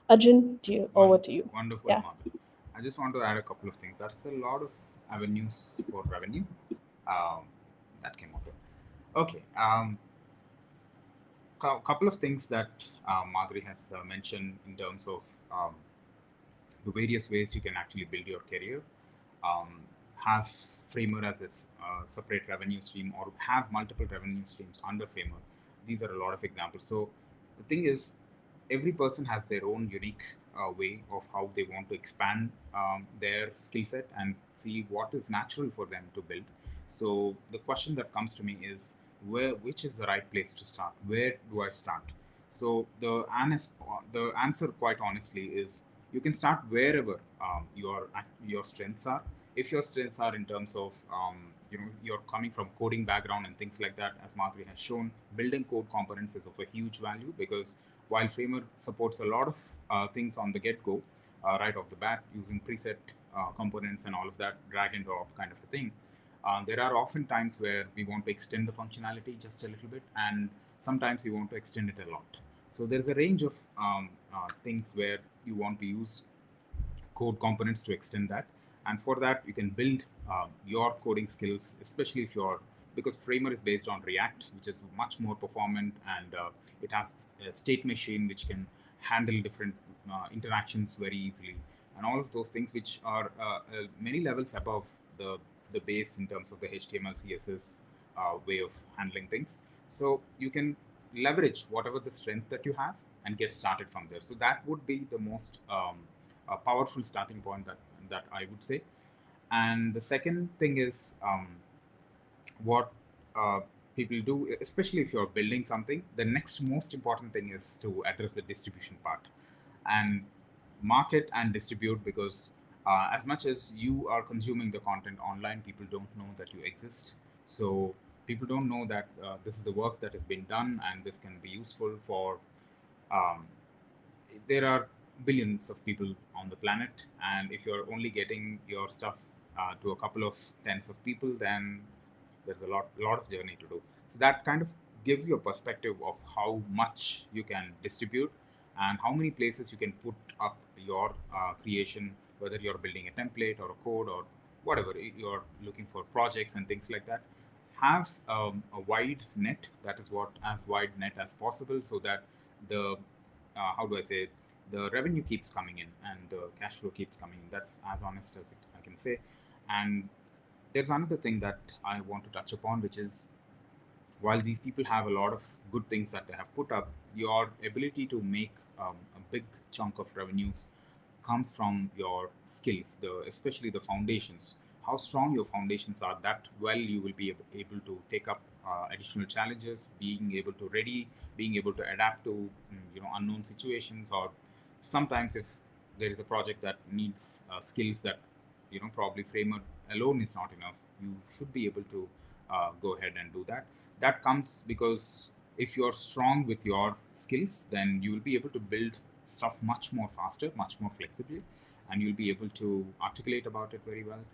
Arjun, over to you. Wonderful, Yeah. Madhu. I just want to add a couple of things. That's a lot of avenues for revenue um, that came up with. Okay. Couple of things that Madhuri has mentioned in terms of the various ways you can actually build your career, um, have Framer as its separate revenue stream, or have multiple revenue streams under Framer. These are a lot of examples. So the thing is, every person has their own unique way of how they want to expand their skill set and see what is natural for them to build. So the question that comes to me is, which is the right place to start? Where do I start? So the answer, quite honestly, is you can start wherever your strengths are. If your strengths are in terms of you're coming from coding background and things like that, as Madhuri has shown, building code components is of a huge value, because while Framer supports a lot of things on the get-go, right off the bat, using preset components and all of that, drag and drop kind of a thing, there are often times where we want to extend the functionality just a little bit, and sometimes we want to extend it a lot. So there's a range of things where you want to use code components to extend that. And for that, you can build your coding skills, especially if you're, because Framer is based on React, which is much more performant, and it has a state machine which can handle different interactions very easily, and all of those things, which are many levels above the base in terms of the HTML, CSS way of handling things. So you can leverage whatever the strength that you have and get started from there. So that would be the most a powerful starting point that I would say. And the second thing is what people do, especially if you're building something. The next most important thing is to address the distribution part and market and distribute, because as much as you are consuming the content online, people don't know that you exist. So people don't know that this is the work that has been done and this can be useful for um, there are billions of people on the planet, and if you're only getting your stuff to a couple of tens of people, then there's a lot of journey to do. So that kind of gives you a perspective of how much you can distribute and how many places you can put up your creation, whether you're building a template or a code or whatever you're looking for, projects and things like that. Have a wide net, that is what, as wide net as possible, so that the how do I say, the revenue keeps coming in and the cash flow keeps coming in. That's as honest as I can say. And there's another thing that I want to touch upon, which is, while these people have a lot of good things that they have put up, your ability to make a big chunk of revenues comes from your skills, especially the foundations. How strong your foundations are, that well you will be able to take up additional challenges, being able to adapt to unknown situations, or sometimes if there is a project that needs skills that probably Framer alone is not enough, you should be able to go ahead and do that. That comes because if you're strong with your skills, then you will be able to build stuff much more faster, much more flexibly, and you'll be able to articulate about it very well,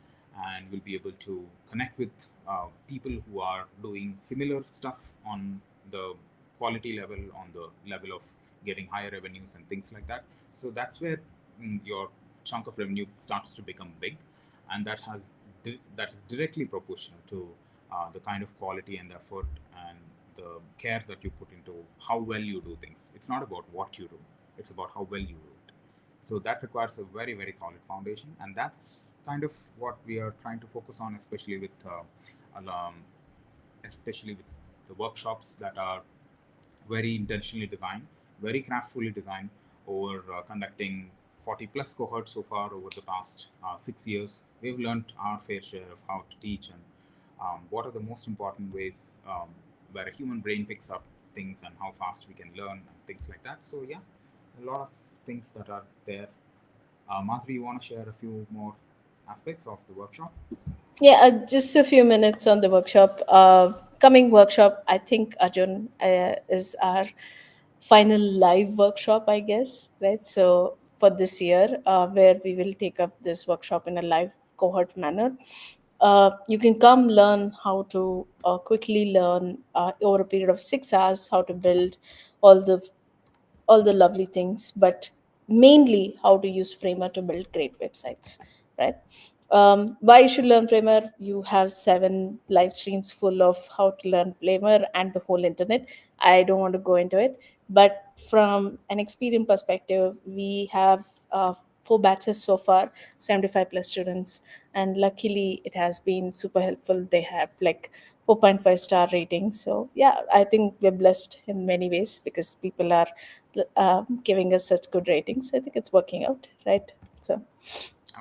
and you'll be able to connect with people who are doing similar stuff on the quality level, on the level of getting higher revenues and things like that. So that's where your chunk of revenue starts to become big, and that is directly proportional to the kind of quality and effort and the care that you put into how well you do things. It's not about what you do; it's about how well you do it. So that requires a very, very solid foundation, and that's kind of what we are trying to focus on, um, especially with the workshops that are very intentionally designed, very craftfully designed, over conducting 40 plus cohorts so far over the past 6 years. We've learned our fair share of how to teach and what are the most important ways where a human brain picks up things and how fast we can learn and things like that. So, yeah, a lot of things that are there. Madhuri, you want to share a few more aspects of the workshop? Yeah, just a few minutes on the workshop. Coming workshop, I think Arjun is our final live workshop, I guess, right? So for this year, where we will take up this workshop in a live cohort manner. You can come learn how to quickly learn over a period of 6 hours how to build all the all the lovely things, but mainly how to use Framer to build great websites, right? Why you should learn Framer? You have 7 live streams full of how to learn Framer and the whole internet. I don't want to go into it, but from an Xperian perspective, we have 4 batches so far, 75 plus students, and luckily it has been super helpful. They have like 4.5 star rating. So yeah, I think we're blessed in many ways because people are giving us such good ratings. I think it's working out, right? So, um,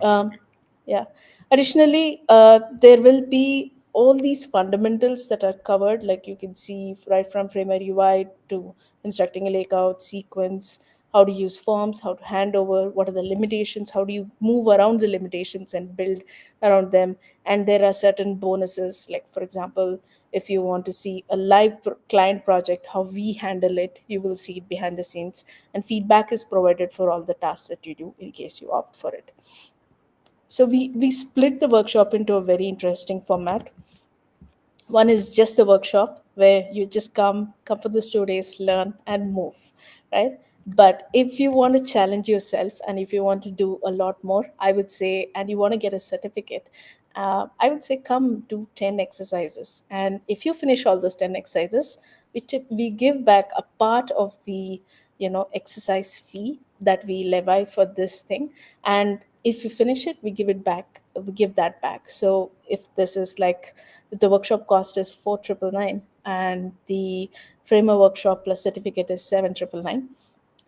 Absolutely. yeah. Additionally, there will be all these fundamentals that are covered, like you can see right from Framer UI to instructing a layout sequence, how to use forms, how to hand over, what are the limitations, how do you move around the limitations and build around them. And there are certain bonuses, like for example, if you want to see a live client project, how we handle it, you will see it behind the scenes. And feedback is provided for all the tasks that you do in case you opt for it. So we split the workshop into a very interesting format. One is just the workshop where you just come for those 2 days, learn and move, right? But if you want to challenge yourself and if you want to do a lot more, I would say, and you want to get a certificate, I would say come do 10 exercises. And if you finish all those 10 exercises, we give back a part of the exercise fee that we levy for this thing. And if you finish it, we give that back. So if this is like, if the workshop cost is 4,999 and the framer workshop plus certificate is 7,999,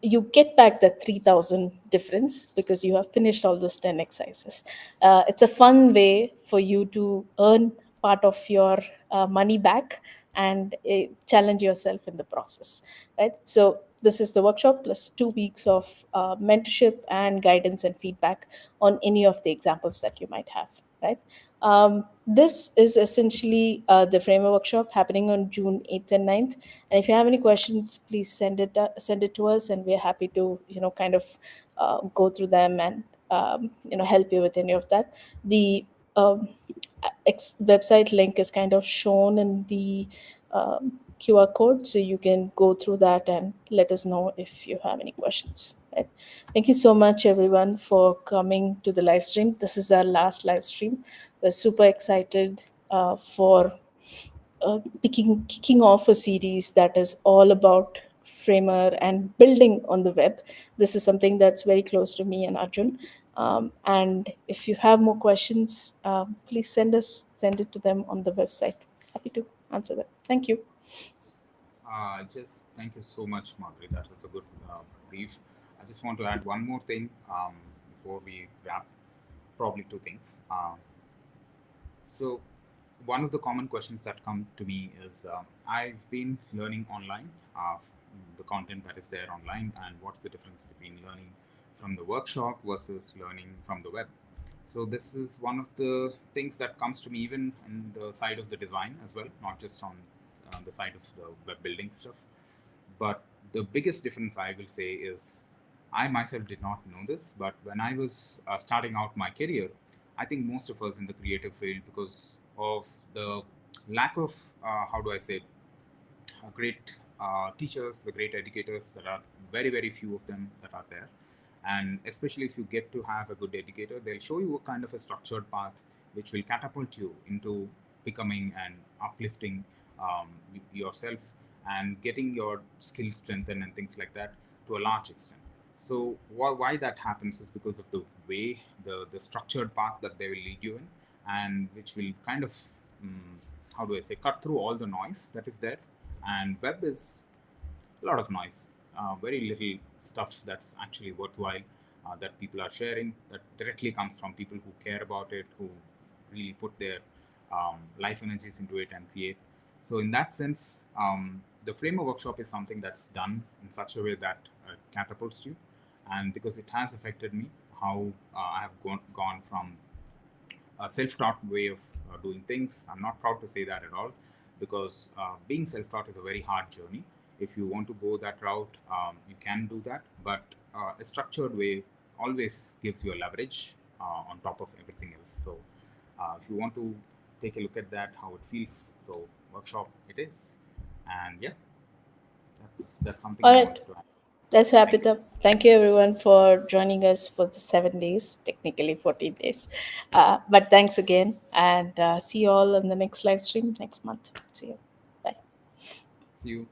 you get back the 3,000 difference because you have finished all those 10 exercises. It's a fun way for you to earn part of your money back and challenge yourself in the process, right? So this is the workshop plus 2 weeks of mentorship and guidance and feedback on any of the examples that you might have, right? This is essentially the framework workshop happening on June 8th and 9th. And if you have any questions, please send it to us, and we're happy to kind of go through them and help you with any of that. The um, website link is kind of shown in the QR code, so you can go through that and let us know if you have any questions. Right? Thank you so much, everyone, for coming to the live stream. This is our last live stream. We're super excited for kicking off a series that is all about Framer and building on the web. This is something that's very close to me and Arjun. And if you have more questions, please send it to them on the website. Happy to answer them. Thank you. Just thank you so much, Madhuri. That was a good brief. I just want to add one more thing before we wrap. Probably two things. So, one of the common questions that come to me is I've been learning online, the content that is there online, and what's the difference between learning from the workshop versus learning from the web? So, this is one of the things that comes to me even in the side of the design as well, not just on the side of the web building stuff. But the biggest difference I will say is I myself did not know this, but when I was starting out my career, I think most of us in the creative field, because of the lack of, how do I say, great teachers, the great educators, that are very, very few of them that are there. And especially if you get to have a good educator, they'll show you a kind of a structured path which will catapult you into becoming and uplifting yourself and getting your skills strengthened and things like that to a large extent. So why that happens is because of the way the structured path that they will lead you in, and which will kind of how do I say, cut through all the noise that is there. And web is a lot of noise, very little stuff that's actually worthwhile, that people are sharing, that directly comes from people who care about it, who really put their life energies into it and create. So in that sense, the framework workshop is something that's done in such a way that catapults you. And because it has affected me, how I have gone from a self-taught way of doing things. I'm not proud to say that at all, because being self-taught is a very hard journey. If you want to go that route, you can do that, but a structured way always gives you a leverage on top of everything else. So if you want to take a look at that, how it feels, so workshop it is. And yeah, that's something All I right. wanted to add. Let's wrap Thank you. it up. Thank you, everyone, for joining us for the 7 days, technically 14 days. But thanks again, and see you all in the next live stream next month. See you. Bye. See you.